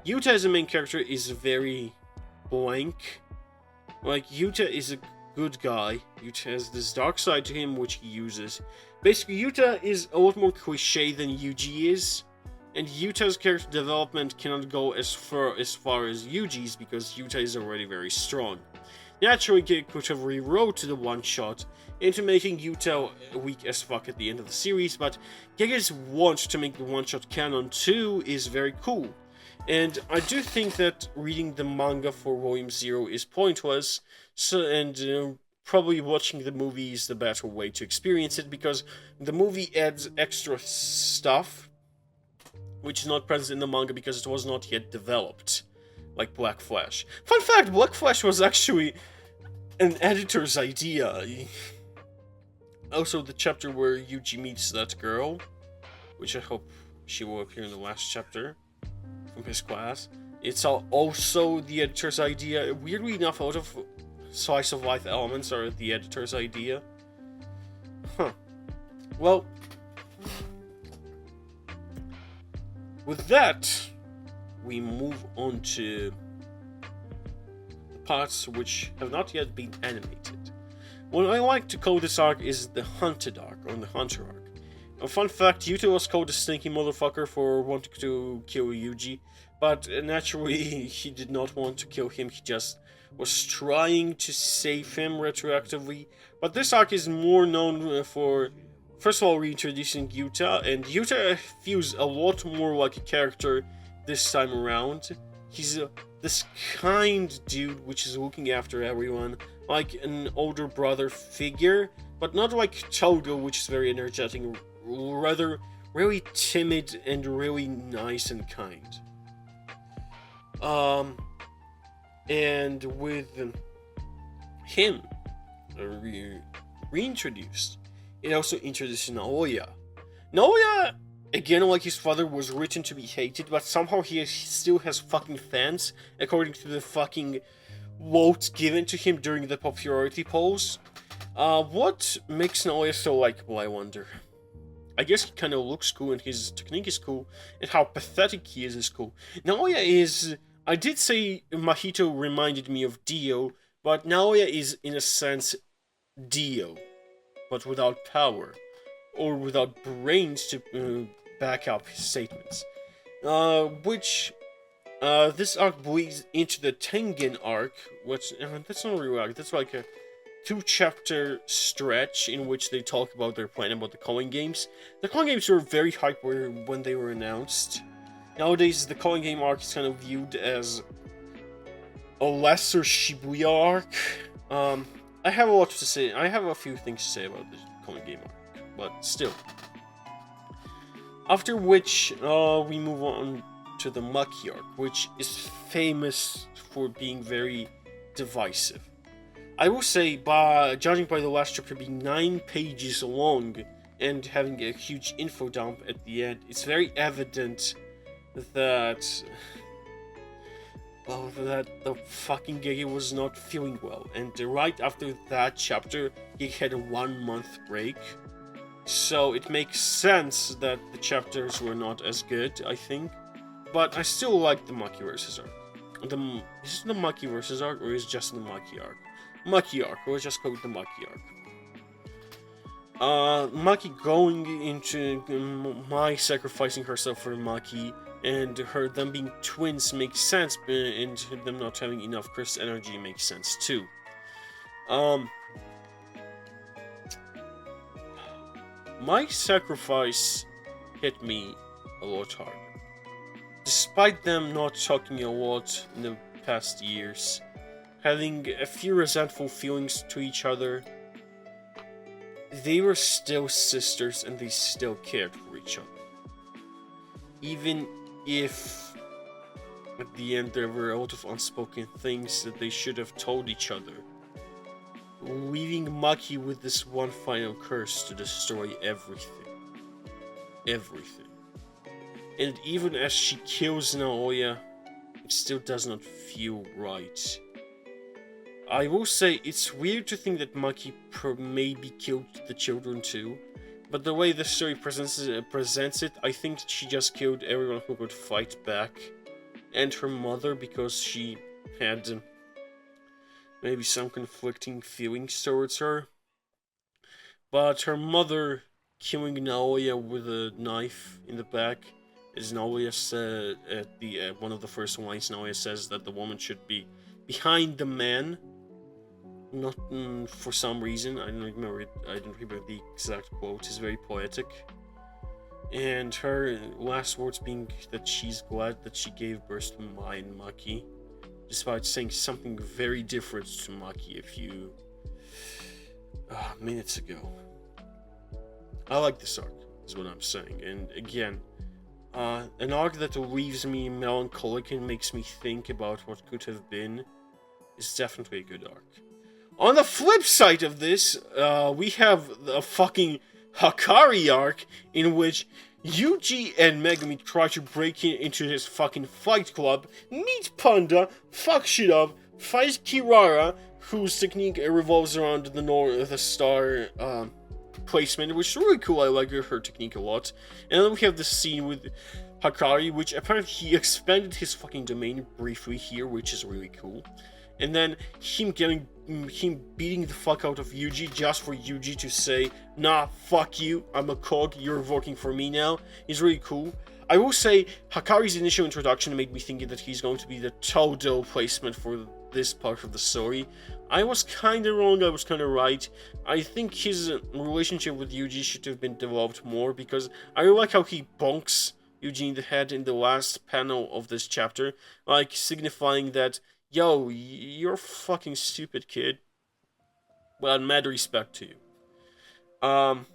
Yuta as a main character is very blank. Like, Yuta is a good guy. Yuta has this dark side to him which he uses. Basically, Yuta is a lot more cliche than Yuji is. And Yuta's character development cannot go as far as Yuji's, because Yuta is already very strong. Naturally, Gege could have rewrote the one-shot into making Yuta weak as fuck at the end of the series, but Gege's want to make the one-shot canon too is very cool. And I do think that reading the manga for Volume 0 is pointless, probably watching the movie is the better way to experience it, because the movie adds extra stuff which is not present in the manga because it was not yet developed, like Black Flash. Fun fact, Black Flash was actually an editor's idea. Also, the chapter where Yuji meets that girl, which I hope she will appear in the last chapter from his class, it's also the editor's idea. Weirdly enough, a lot of slice of life elements are the editor's idea. Huh. Well, with that, we move on to the parts which have not yet been animated. What I like to call this arc is the Hunted arc, or the Hunter arc. A fun fact, Yuta was called a stinky motherfucker for wanting to kill Yuji, but naturally he did not want to kill him, he just was trying to save him retroactively. But this arc is more known for, first of all, reintroducing Yuta, and Yuta feels a lot more like a character this time around. He's this kind dude which is looking after everyone, like an older brother figure, but not like Todo, which is very energetic, rather really timid and really nice and kind. And with him reintroduced, it also introduced Naoya. Naoya, again, like his father, was written to be hated, but somehow he still has fucking fans, according to the fucking votes given to him during the popularity polls. What makes Naoya so likable, I wonder? I guess he kind of looks cool, and his technique is cool, and how pathetic he is cool. Naoya is... I did say Mahito reminded me of Dio, but Naoya is, in a sense, Dio, but without power, or without brains to back up his statements. This arc bleeds into the Tengen arc, which, that's not a real arc, that's like a 2-chapter stretch in which they talk about their plan about the calling games. The calling games were very hype when they were announced. Nowadays, the calling game arc is kind of viewed as a lesser Shibuya arc. I have a lot to say. I have a few things to say about the calling game arc, but still. After which, we move on to the Maki arc, which is famous for being very divisive. I will say, judging by the last chapter being 9 pages long and having a huge info dump at the end, it's very evident that the fucking Gege was not feeling well, and right after that chapter, he had a 1-month break, so it makes sense that the chapters were not as good, I think, but I still like the Maki vs. arc. Is it the Maki vs. arc, or is it just the Maki arc? Maki arc, or just call it the Maki arc. Maki going into Mai sacrificing herself for Maki, and them being twins makes sense, and them not having enough Chris energy makes sense too. My sacrifice hit me a lot harder. Despite them not talking a lot in the past years, having a few resentful feelings to each other, they were still sisters and they still cared for each other. Even if at the end there were a lot of unspoken things that they should have told each other, leaving Maki with this one final curse to destroy everything. Everything. And even as she kills Naoya, it still does not feel right. I will say, it's weird to think that Maki maybe killed the children too, but the way the story presents it, I think she just killed everyone who could fight back, and her mother, because she had maybe some conflicting feelings towards her. But her mother killing Naoya with a knife in the back, as Naoya said at the one of the first lines, Naoya says that the woman should be behind the man. Not for some reason, I don't remember it. I don't remember the exact quote. It's very poetic, and her last words being that she's glad that she gave birth to Mai and Maki, despite saying something very different to Maki a few minutes ago. I like this arc, is what I'm saying, and again, an arc that leaves me melancholic and makes me think about what could have been is definitely a good arc. On the flip side of this, we have the fucking Hakari arc, in which Yuji and Megumi try to break into his fucking fight club, meet Panda, fuck shit up, fight Kirara, whose technique revolves around the star placement, which is really cool. I like her technique a lot. And then we have the scene with Hakari, which apparently he expanded his fucking domain briefly here, which is really cool. And then him beating the fuck out of Yuji just for Yuji to say, nah, fuck you, I'm a cog, you're working for me now, is really cool. I will say, Hakari's initial introduction made me think that he's going to be the Todo placement for this part of the story. I was kinda wrong, I was kinda right. I think his relationship with Yuji should have been developed more, because I really like how he bonks Yuji in the head in the last panel of this chapter, like signifying that, yo, you're fucking stupid, kid. Well, mad respect to you.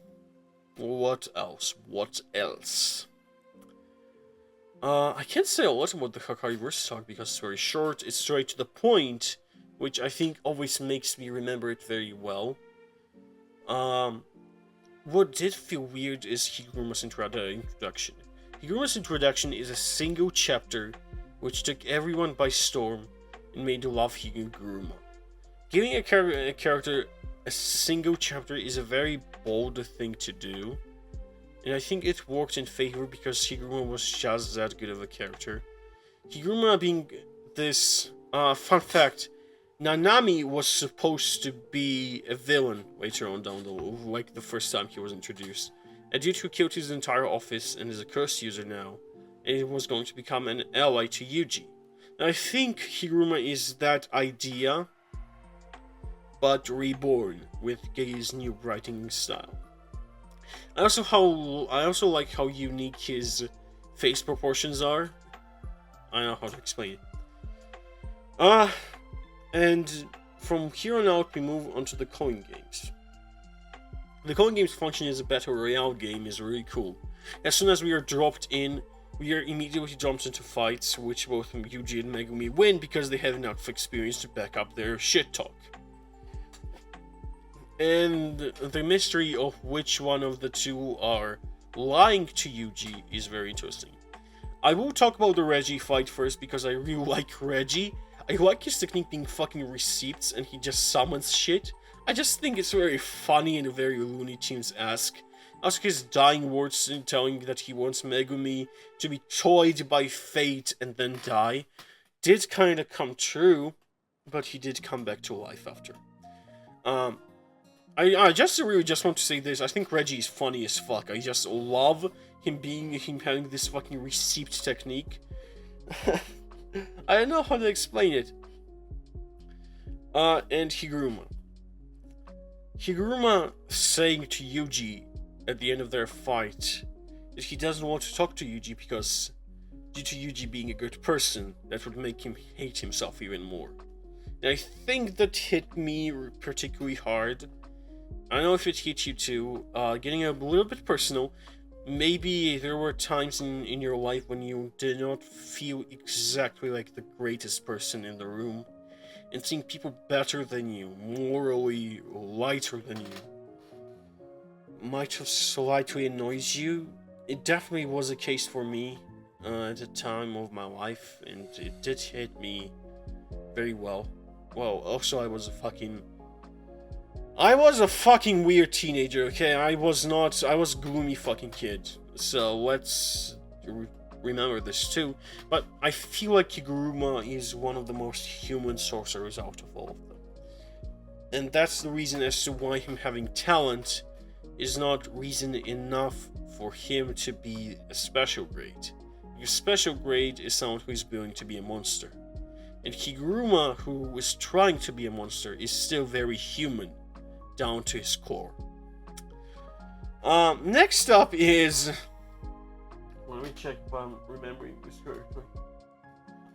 What else? What else? I can't say a lot about the Hakari versus talk because it's very short, it's straight to the point, which I think always makes me remember it very well. What did feel weird is Higuruma's introduction. Higuruma's introduction is a single chapter which took everyone by storm and made you love Higuruma. Giving a character a single chapter is a very bold thing to do, and I think it worked in favor because Higuruma was just that good of a character. Higuruma being this, fun fact, Nanami was supposed to be a villain later on down the road, like the first time he was introduced. A dude who killed his entire office and is a cursed user now, and it was going to become an ally to Yuji. And I think Higuruma is that idea, but reborn with Gei's new writing style. I also like how unique his face proportions are. I don't know how to explain it. And from here on out, we move on to the coin games. The coin games function as a battle royale game is really cool. As soon as we are dropped in, we are immediately jumped into fights, which both Yuji and Megumi win because they have enough experience to back up their shit talk. And the mystery of which one of the two are lying to Yuji is very interesting. I will talk about the Reggie fight first because I really like Reggie. I like his technique being fucking receipts and he just summons shit. I just think it's very funny and very Looney Tunes-esque. Also his dying words telling that he wants Megumi to be toyed by fate and then die did kinda come true, but he did come back to life after. I just really just want to say this. I think Reggie is funny as fuck. I just love him having this fucking receipt technique. I don't know how to explain it. And Higuruma. Higuruma saying to Yuji at the end of their fight that he doesn't want to talk to Yuji because due to Yuji being a good person, that would make him hate himself even more. And I think that hit me particularly hard. I don't know if it hit you too. Getting a little bit personal, maybe there were times in your life when you did not feel exactly like the greatest person in the room, and seeing people better than you, morally lighter than you, might have slightly annoyed you. It definitely was a case for me at the time of my life, and it did hit me very well. Well, also I was a fucking weird teenager, okay? I was a gloomy fucking kid. So let's remember this too. But I feel like Higuruma is one of the most human sorcerers out of all of them. And that's the reason as to why him having talent is not reason enough for him to be a special grade. Because special grade is someone who is willing to be a monster. And Higuruma, who is trying to be a monster, is still very human, down to his core. Next up is... Let me check if I'm remembering this correctly.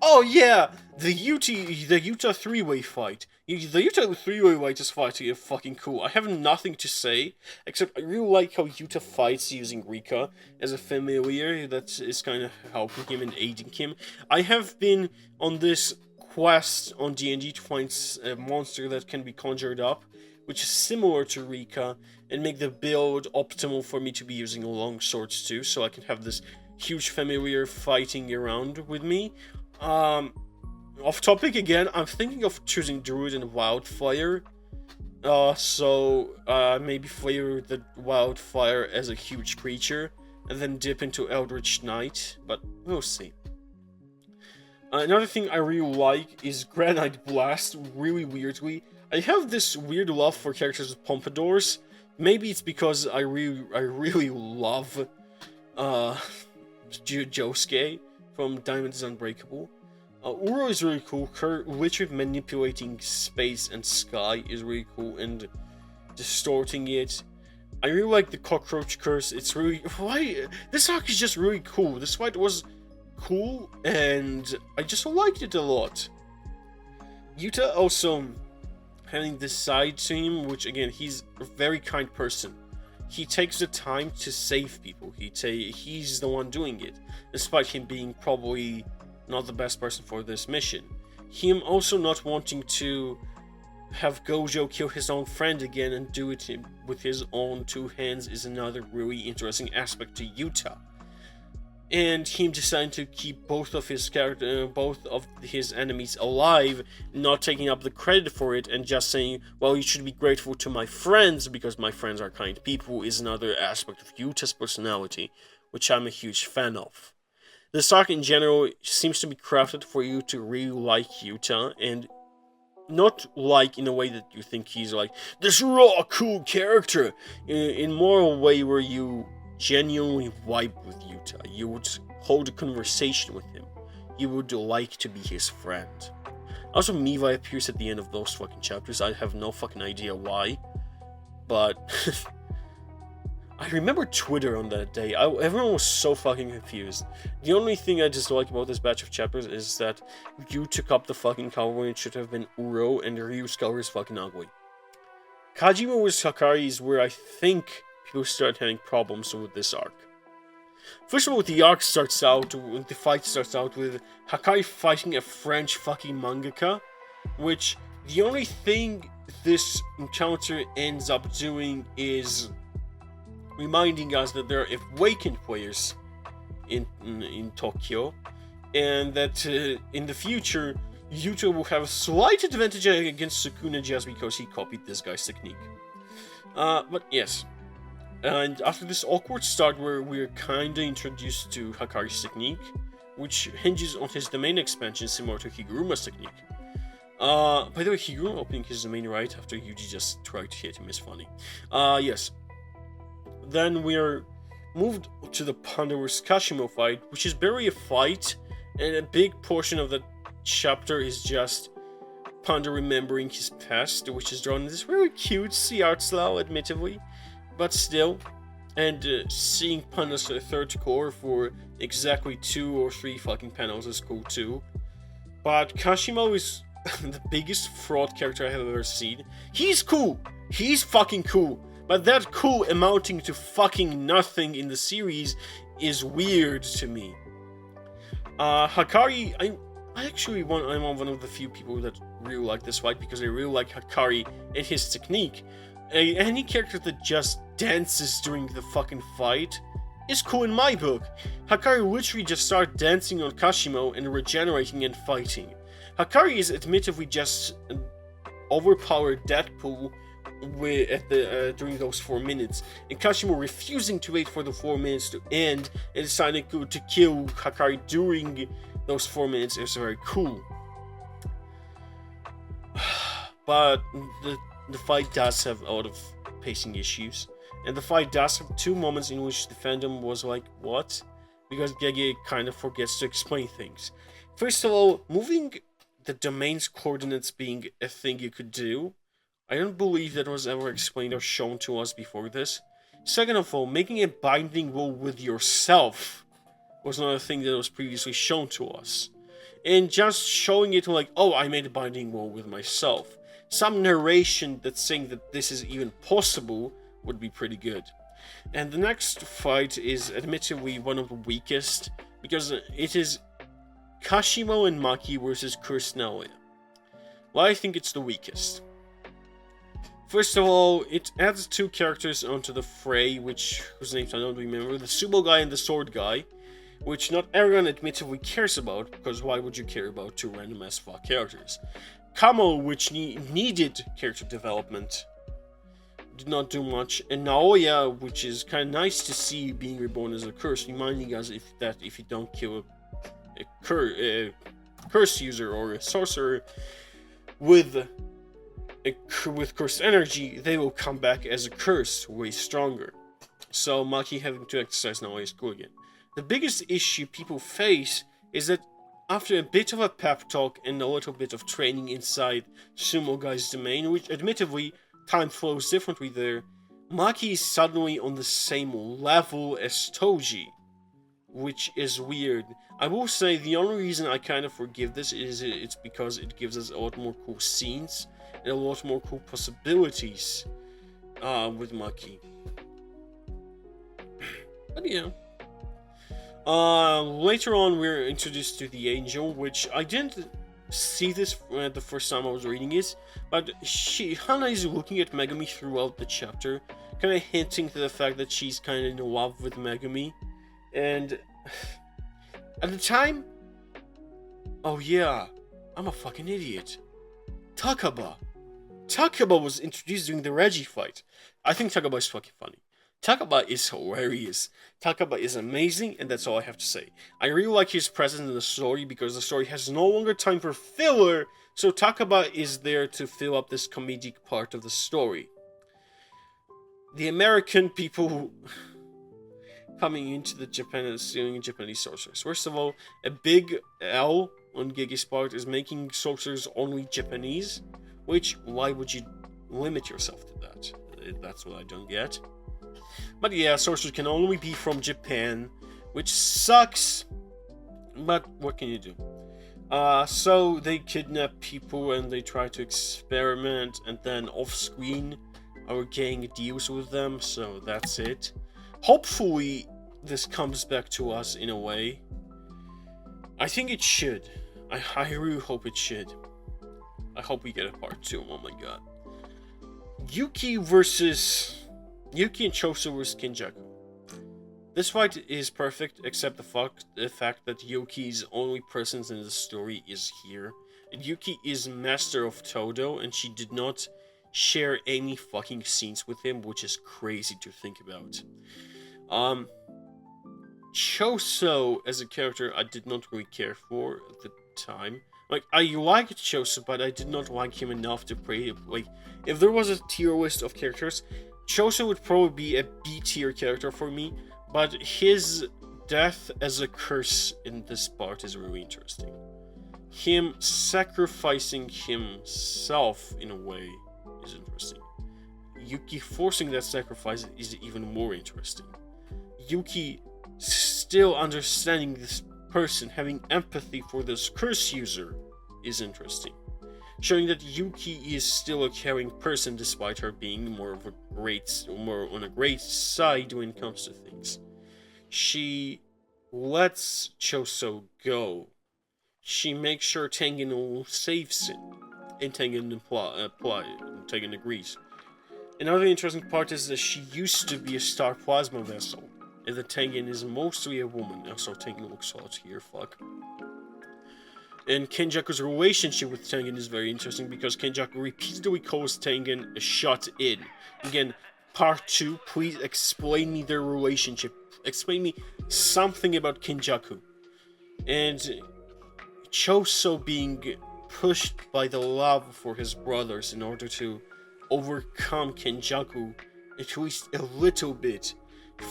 Oh yeah! The Yuta three-way fight. The Yuta three-way latest fight is fucking cool. I have nothing to say, except I really like how Yuta fights using Rika as a familiar that is kind of helping him and aiding him. I have been on this quest on D&D to find a monster that can be conjured up, which is similar to Rika, and make the build optimal for me to be using long swords too, so I can have this huge familiar fighting around with me. Off topic again, I'm thinking of choosing Druid and Wildfire, maybe flavor the Wildfire as a huge creature, and then dip into Eldritch Knight, but we'll see. Another thing I really like is Granite Blast, really weirdly. I have this weird love for characters with pompadours. Maybe it's because I really love Josuke from Diamond is Unbreakable. Uro is really cool. Her literally manipulating space and sky is really cool, and distorting it. I really like the cockroach curse. It's really why this arc is just really cool. This fight was cool, and I just liked it a lot. Yuta also having this side to him, which again, he's a very kind person. He takes the time to save people. He's the one doing it, despite him being probably not the best person for this mission. Him also not wanting to have Gojo kill his own friend again and do it with his own two hands is another really interesting aspect to Yuta. And him deciding to keep both of his enemies alive, not taking up the credit for it, and just saying, well, you should be grateful to my friends because my friends are kind people, is another aspect of Yuta's personality, which I'm a huge fan of. This arc in general seems to be crafted for you to really like Yuta, and not like in a way that you think he's like this raw cool character, in more a way where you genuinely vibe with Yuta. You would hold a conversation with him. You would like to be his friend. Also, Miva appears at the end of those fucking chapters. I have no fucking idea why, but I remember Twitter on that day. Everyone was so fucking confused. The only thing I dislike about this batch of chapters is that Ryu took up the fucking cover when it should have been Uro, and Ryu's cover is fucking ugly. Kajima with Hakari is where I think people start having problems with this arc. First of all, the fight starts out with Hakari fighting a French fucking mangaka, which the only thing this encounter ends up doing is reminding us that there are awakened players in Tokyo, and that in the future, Yuta will have a slight advantage against Sukuna just because he copied this guy's technique. But yes. And after this awkward start where we're kinda introduced to Hakari's technique, which hinges on his domain expansion similar to Higuruma's technique. By the way, Higuruma opening his domain right after Yuji just tried to hit him is funny. Yes. Then we're moved to the Panda vs Kashimo fight, which is barely a fight, and a big portion of the chapter is just Panda remembering his past, which is drawn in this very cutesy art style, admittedly. But still, and seeing Panda's third core for exactly 2 or 3 fucking panels is cool too. But Kashimo is the biggest fraud character I have ever seen. He's cool! He's fucking cool! But that cool amounting to fucking nothing in the series is weird to me. Hakari, I'm one of the few people that really like this fight because I really like Hakari and his technique. Any character that just dances during the fucking fight is cool in my book. Hakari literally just started dancing on Kashimo and regenerating and fighting. Hakari is admittedly just an overpowered Deadpool during those 4 minutes, and Kashimo refusing to wait for the 4 minutes to end and deciding to kill Hakari during those 4 minutes is very cool. But the fight does have a lot of pacing issues, and the fight does have 2 moments in which the fandom was like, what? Because Gege kind of forgets to explain things. First of all, moving the domain's coordinates being a thing you could do, I don't believe that was ever explained or shown to us before this. Second of all, making a binding wall with yourself was not a thing that was previously shown to us. And just showing it like, oh, I made a binding wall with myself. Some narration that's saying that this is even possible would be pretty good. And the next fight is admittedly one of the weakest, because it is Kashimo and Maki versus Cursed Naoya. Why I think it's the weakest? First of all, it adds 2 characters onto the fray, whose names I don't remember, the Sumo guy and the Sword guy, which not everyone admittedly cares about, because why would you care about 2 random as fuck characters? Kamo, which needed character development, did not do much, and Naoya, which is kind of nice to see being reborn as a curse, reminding us if you don't kill a curse user or a sorcerer with cursed energy, they will come back as a curse, way stronger. So Maki having to exercise Naoya's skill again. The biggest issue people face is that after a bit of a pep talk and a little bit of training inside Sumo Guy's domain, which admittedly time flows differently there, Maki is suddenly on the same level as Toji, which is weird. I will say the only reason I kind of forgive this is it's because it gives us a lot more cool scenes and a lot more cool possibilities with Maki. But yeah. Later on, we're introduced to the Angel, which I didn't see this the first time I was reading it, but Hana is looking at Megumi throughout the chapter, kind of hinting to the fact that she's kind of in love with Megumi. And at the time, oh yeah, I'm a fucking idiot. Takaba was introduced during the Reggie fight. I think Takaba is fucking funny. Takaba is hilarious. Takaba is amazing, and that's all I have to say. I really like his presence in the story because the story has no longer time for filler, so Takaba is there to fill up this comedic part of the story. The American people coming into the Japan and stealing Japanese sorcerers. First of all, a big L on Gigi's part is making sorcerers only Japanese, which, why would you limit yourself to that? That's what I don't get. But yeah, sorcerers can only be from Japan, which sucks, but what can you do? So they kidnap people and they try to experiment, and then off-screen our gang deals with them, so that's it. Hopefully this comes back to us in a way. I think it should. I really hope it should. I hope we get a part 2, oh my god. Yuki and Choso vs Kenjaku. This fight is perfect, except the fact that Yuki's only presence in the story is here. And Yuki is master of Todo, and she did not share any fucking scenes with him, which is crazy to think about. Choso as a character I did not really care for at the time. Like, I liked Choso, but I did not like him enough to play. Like, if there was a tier list of characters, Choso would probably be a B tier character for me, but his death as a curse in this part is really interesting. Him sacrificing himself in a way is interesting. Yuki forcing that sacrifice is even more interesting. Yuki still understanding this person, having empathy for this curse user is interesting. Showing that Yuki is still a caring person despite her being more on a great side when it comes to things. She lets Choso go. She makes sure Tengen saves him, and Tengen agrees. Another interesting part is that she used to be a star plasma vessel, and the Tengen is mostly a woman. Also, Tengen looks hot here, fuck. And Kenjaku's relationship with Tengen is very interesting because Kenjaku repeatedly calls Tengen a shut-in. Again, part 2, please explain me their relationship. Explain me something about Kenjaku. And Choso being pushed by the love for his brothers in order to overcome Kenjaku, at least a little bit,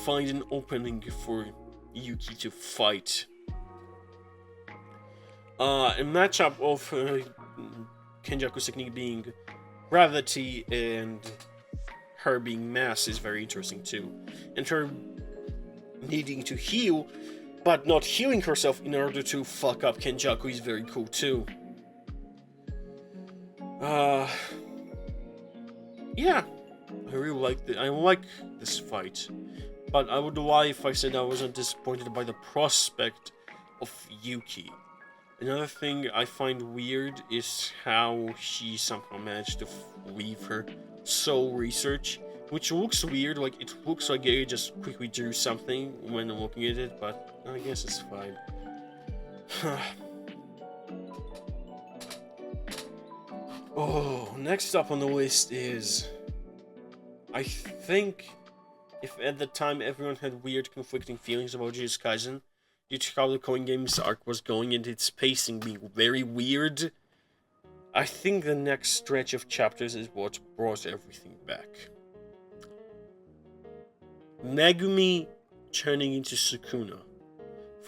find an opening for Yuki to fight. A matchup of Kenjaku's technique being gravity and her being mass is very interesting too. And her needing to heal, but not healing herself in order to fuck up Kenjaku is very cool too. Yeah, I really I like this fight, but I would lie if I said I wasn't disappointed by the prospect of Yuki. Another thing I find weird is how she somehow managed to weave her soul research, which looks weird, like it looks like they just quickly drew something when I'm looking at it, but I guess it's fine. Oh, next up on the list is... I think if at the time everyone had weird conflicting feelings about Jujutsu Kaisen, due to how the Coin Games arc was going and its pacing being very weird, I think the next stretch of chapters is what brought everything back. Megumi turning into Sukuna.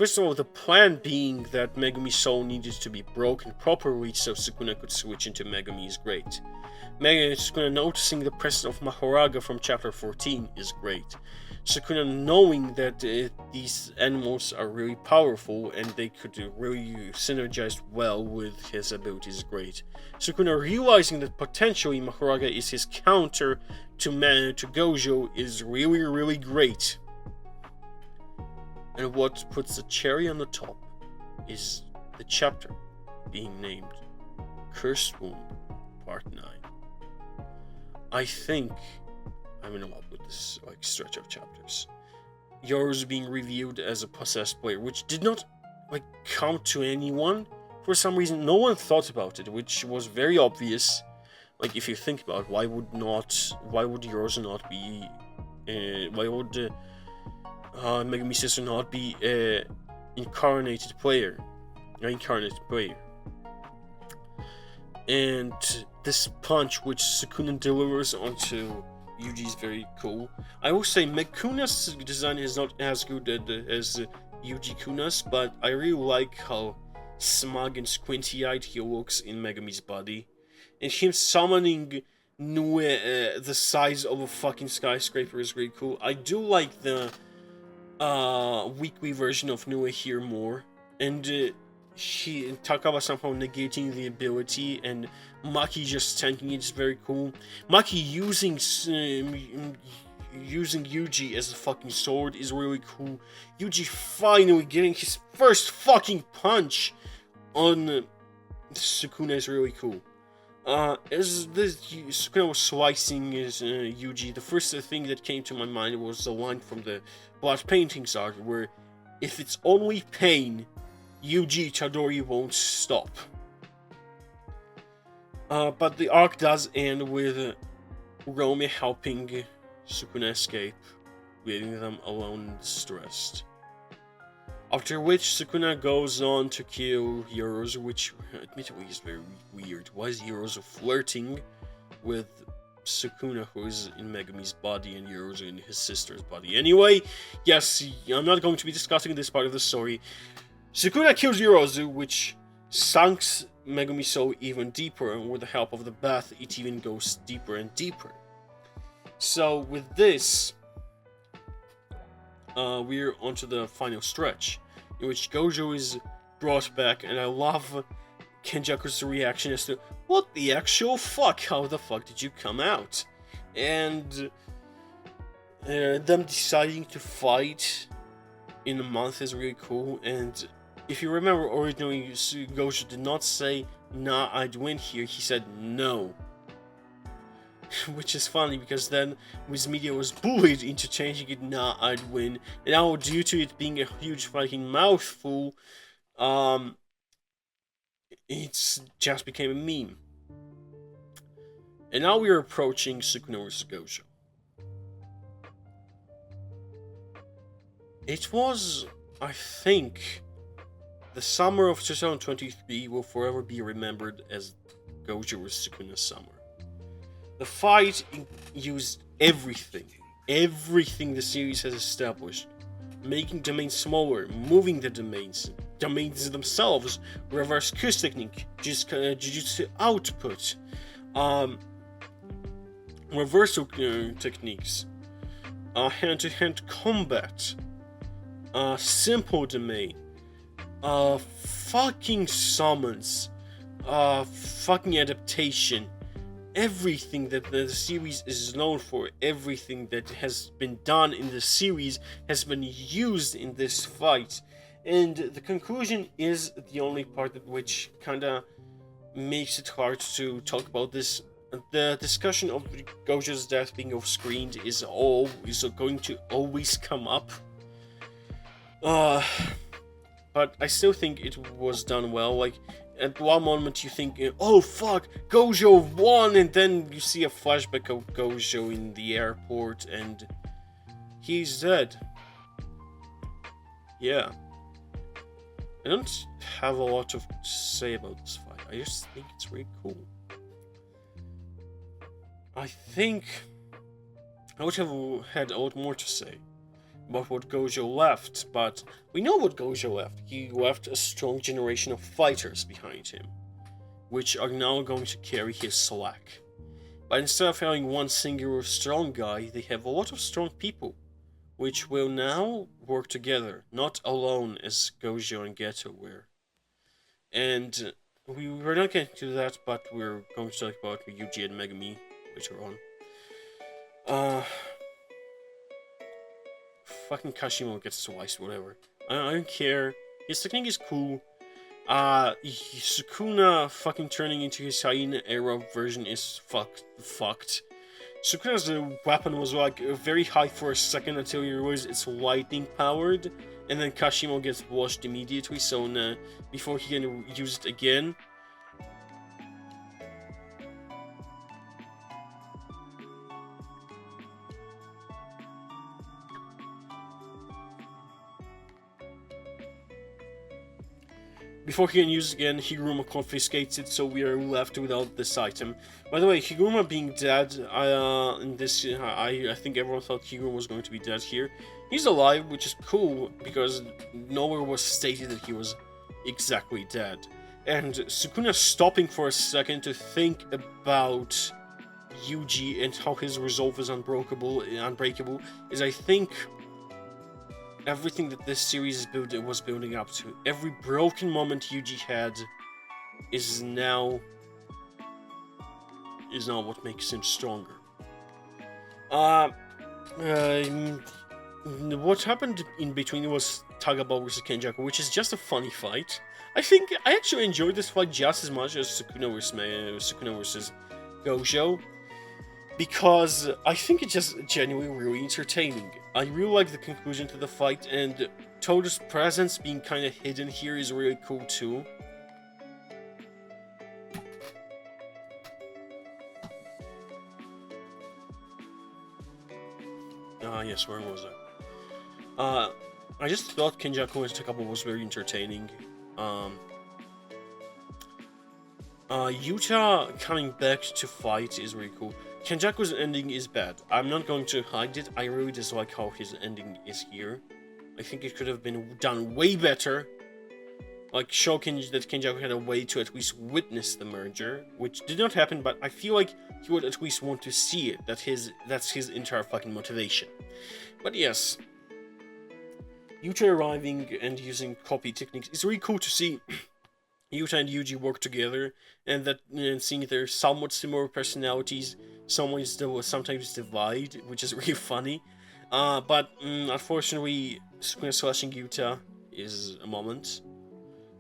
First of all, the plan being that Megumi's soul needed to be broken properly so Sukuna could switch into Megumi is great. Sukuna noticing the presence of Mahoraga from chapter 14 is great. Sukuna knowing that these animals are really powerful and they could really synergize well with his abilities is great. Sukuna realizing that potentially Mahoraga is his counter to Gojo is really, really great. And what puts the cherry on the top is the chapter being named Cursed Womb Part 9. I think I'm in love with this stretch of chapters. Yoru's being reviewed as a possessed player, which did not come to anyone. For some reason, no one thought about it, which was very obvious. If you think about it, why would Yoru not be? Why would Megumi's sister not be incarnated player? And this punch which Sukuna delivers onto Yuji is very cool. I will say Mekuna's design is not as good as Yuji Kuna's, but I really like how smug and squinty-eyed he looks in Megumi's body. And him summoning Nue the size of a fucking skyscraper is really cool. I do like the weekly version of Nue here more. And Takawa somehow negating the ability and Maki just tanking it is very cool. Maki using Yuji as a fucking sword is really cool. Yuji finally getting his first fucking punch on Sukuna is really cool. As Sukuna was slicing Yuji, the first thing that came to my mind was the line from the Blood Paintings arc where, if it's only pain, Yuji Chidori won't stop. But the arc does end with Rome helping Sukuna escape, leaving them alone and distressed. After which Sukuna goes on to kill Yoru, which admittedly is very weird. Why is Yoru flirting with Sukuna, who is in Megumi's body, and Yoru in his sister's body? Anyway, yes, I'm not going to be discussing this part of the story. Sukuna kills Yoru, which sinks Megumi's soul even deeper, and with the help of the bath, it even goes deeper and deeper. So with this, we're onto the final stretch, in which Gojo is brought back, and I love Kenjaku's reaction as to, what the actual fuck? How the fuck did you come out? And them deciding to fight in a month is really cool. And if you remember, originally Gojo did not say, nah, I'd win here, he said no. Which is funny, because then Wiz Media was bullied into changing it, nah, I'd win. And now, due to it being a huge fucking mouthful, it's just became a meme. And now we are approaching Sukuna vs. Gojo. It was, I think, the summer of 2023 will forever be remembered as Gojo vs. Sukuna's summer. The fight used everything the series has established. Making domains smaller, moving the domains themselves, reverse curse technique, Jujutsu output, reversal techniques, hand-to-hand combat, simple domain, fucking summons, fucking adaptation. Everything that the series is known for, everything that has been done in the series has been used in this fight. And the conclusion is the only part which kinda makes it hard to talk about this. The discussion of Gojo's death being off-screened is going to always come up. But I still think it was done well. At one moment you think, oh fuck, Gojo won, and then you see a flashback of Gojo in the airport, and he's dead. Yeah. I don't have a lot to say about this fight. I just think it's really cool. I think I would have had a lot more to say, what Gojo left, but we know what Gojo left. He left a strong generation of fighters behind him, which are now going to carry his slack. But instead of having one singular strong guy, they have a lot of strong people, which will now work together, not alone as Gojo and Geto were. And we're not getting to that, but we're going to talk about Yuji and Megumi later on. Fucking Kashimo gets twice, whatever. I don't care. His technique is cool. Sukuna fucking turning into his hyena era version is fucked. Sukuna's weapon was like very high for a second until you realize it's lightning powered, and then Kashimo gets washed immediately, so before he can use it again. Before he can use it again, Higuruma confiscates it, so we are left without this item. By the way, Higuruma being dead, in this, I think everyone thought Higuruma was going to be dead here. He's alive, which is cool, because nowhere was stated that he was exactly dead. And Sukuna stopping for a second to think about Yuji and how his resolve is unbreakable, is, I think, everything that this series was building up to. Every broken moment Yuji had is now what makes him stronger. What happened in between was Tagaba versus Kenjaku, which is just a funny fight. I actually enjoyed this fight just as much as Sukuna versus Gojo, because I think it's just genuinely really entertaining. I really like the conclusion to the fight, and Todo's presence being kind of hidden here is really cool too. Yes, where was I? I just thought Kenjaku and Takaba was very entertaining. Yuta coming back to fight is really cool. Kenjaku's ending is bad. I'm not going to hide it. I really dislike how his ending is here. I think it could have been done way better. Like, show that Kenjaku had a way to at least witness the merger, which did not happen, but I feel like he would at least want to see it. That's his entire fucking motivation. But yes, Yuta arriving and using copy techniques is really cool to see. Yuta and Yuji work together, and seeing their somewhat similar personalities sometimes divide, which is really funny. But unfortunately, Sukuna slashing Yuta is a moment,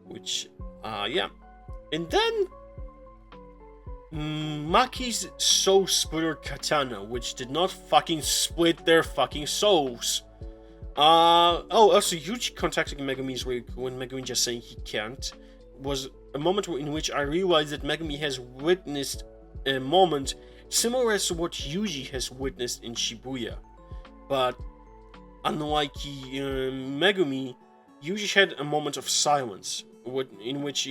which, yeah. And then, Maki's soul splitter katana, which did not fucking split their fucking souls. Also, Yuji contacting Megumi is really cool, and Megumi just saying he can't, was a moment in which I realized that Megumi has witnessed a moment similar as to what Yuji has witnessed in Shibuya. But unlike Megumi, Yuji had a moment of silence, in which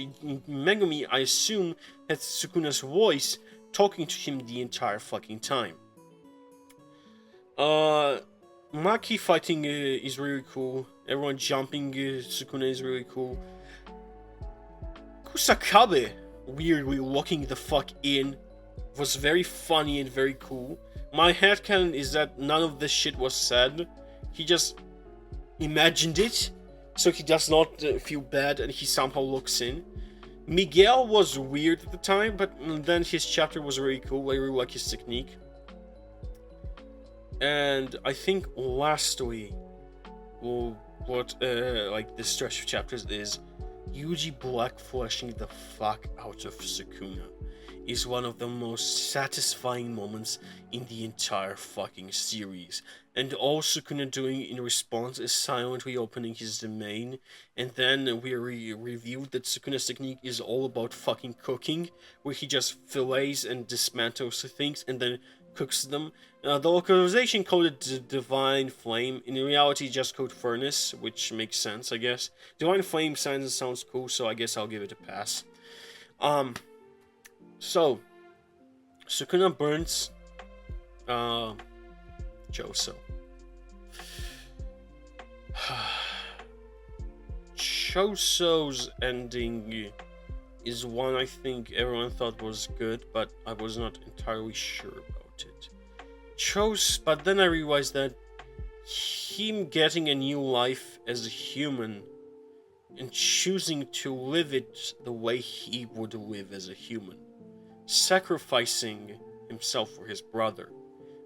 Megumi, I assume, had Sukuna's voice talking to him the entire fucking time. Maki fighting is really cool. Everyone jumping Sukuna is really cool. Kusakabe weirdly walking the fuck in was very funny and very cool. My headcanon is that none of this shit was said. He just imagined it, so he does not feel bad and he somehow looks in. Miguel was weird at the time, but then his chapter was really cool. I really like his technique. And I think lastly, like this stretch of chapters is Yuji blackfleshing the fuck out of Sukuna is one of the most satisfying moments in the entire fucking series. And all Sukuna doing in response is silently opening his domain, and then we reviewed that Sukuna's technique is all about fucking cooking, where he just fillets and dismantles things and then cooks them. The localization called it Divine Flame. In reality, just called Furnace, which makes sense, I guess. Divine Flame sounds cool, so I guess I'll give it a pass. So, Sukuna burns Joso. Choso's ending is one I think everyone thought was good, but I was not entirely sure about it. But then I realized that him getting a new life as a human and choosing to live it the way he would live as a human, sacrificing himself for his brother,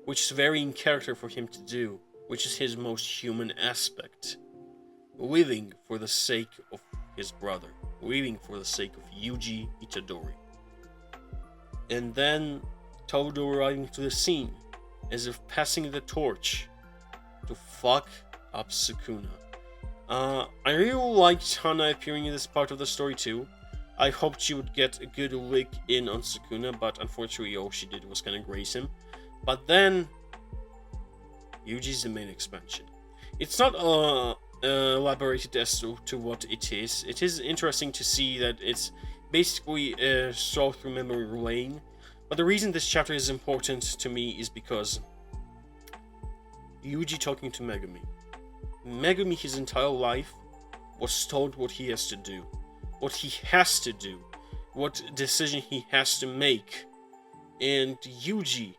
which is very in character for him to do, which is his most human aspect. Living for the sake of his brother, living for the sake of Yuji Itadori. And then Todo arriving to the scene, as if passing the torch to fuck up Sukuna. I really liked Hana appearing in this part of the story too. I hoped she would get a good lick in on Sukuna, but unfortunately all she did was kind of graze him. But then, Yuji's the main expansion. It's not elaborated as to what it is. It is interesting to see that it's basically a stroll through memory lane. But the reason this chapter is important to me is because Yuji talking to Megumi. Megumi, his entire life, was told what he has to do. What he has to do. What decision he has to make. And Yuji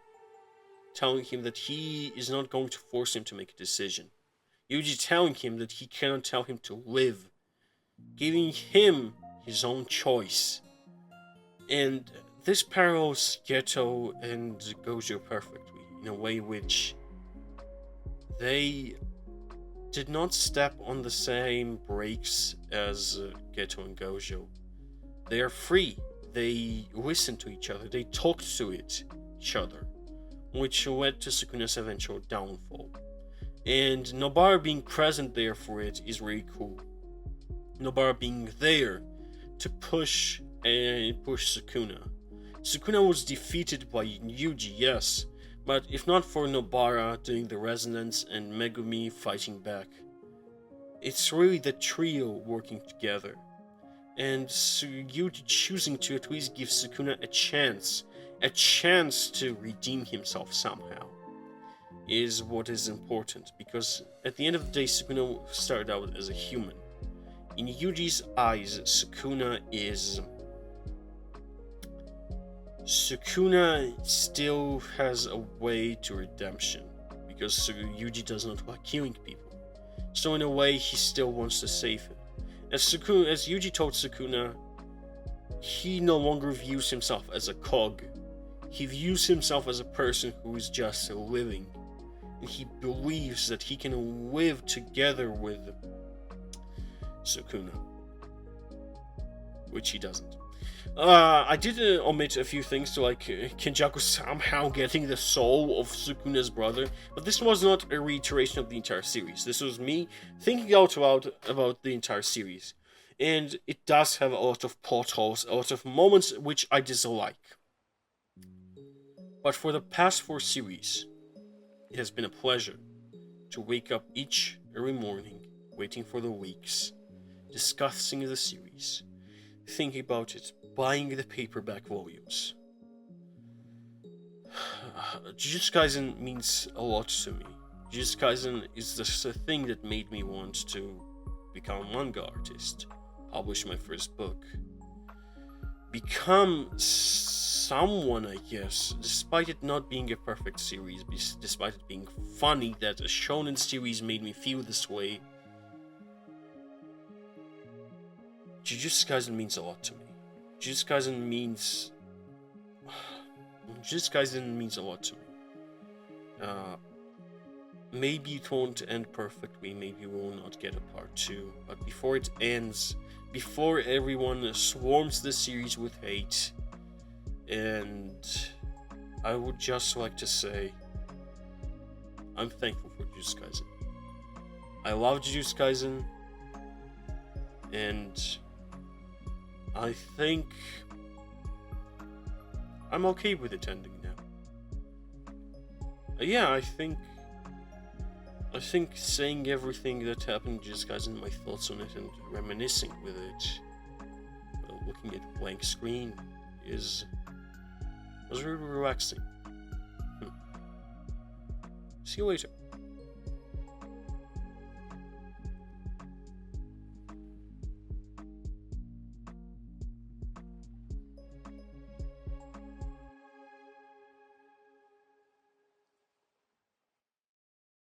telling him that he is not going to force him to make a decision. Yuji telling him that he cannot tell him to live. Giving him his own choice. And this parallels Geto and Gojo perfectly, in a way which they did not step on the same brakes as Geto and Gojo. They are free. They listen to each other. They talk to each other, which led to Sukuna's eventual downfall. And Nobara being present there for it is really cool. Nobara being there to push Sukuna. Sukuna was defeated by Yuji, yes, but if not for Nobara doing the resonance and Megumi fighting back, it's really the trio working together. And Yuji choosing to at least give Sukuna a chance to redeem himself somehow, is what is important, because at the end of the day, Sukuna started out as a human. In Yuji's eyes, Sukuna still has a way to redemption, because Yuji does not like killing people. So in a way, he still wants to save him. As Yuji told Sukuna, he no longer views himself as a cog. He views himself as a person who is just living. And he believes that he can live together with Sukuna, which he doesn't. I did omit a few things to like Kenjaku somehow getting the soul of Sukuna's brother, but this was not a reiteration of the entire series. This was me thinking out loud about the entire series, and it does have a lot of plot holes, a lot of moments which I dislike. But for the past 4 series, it has been a pleasure to wake up every morning, waiting for the weeks, discussing the series, thinking about it, buying the paperback volumes. Jujutsu Kaisen means a lot to me. Jujutsu Kaisen is the thing that made me want to become a manga artist, publish my first book, become someone, I guess, despite it not being a perfect series, despite it being funny that a shonen series made me feel this way. Jujutsu Kaisen means a lot to me. Jujutsu Kaisen means a lot to me. Maybe it won't end perfectly, maybe we will not get a part 2, but before it ends, before everyone swarms the series with hate, and I would just like to say, I'm thankful for Jujutsu Kaisen. I love Jujutsu Kaisen, and I think I'm okay with it ending now. Yeah, I think saying everything that happened in Jujutsu Kaisen, my thoughts on it, and reminiscing with it, looking at blank screen, was really relaxing. See you later.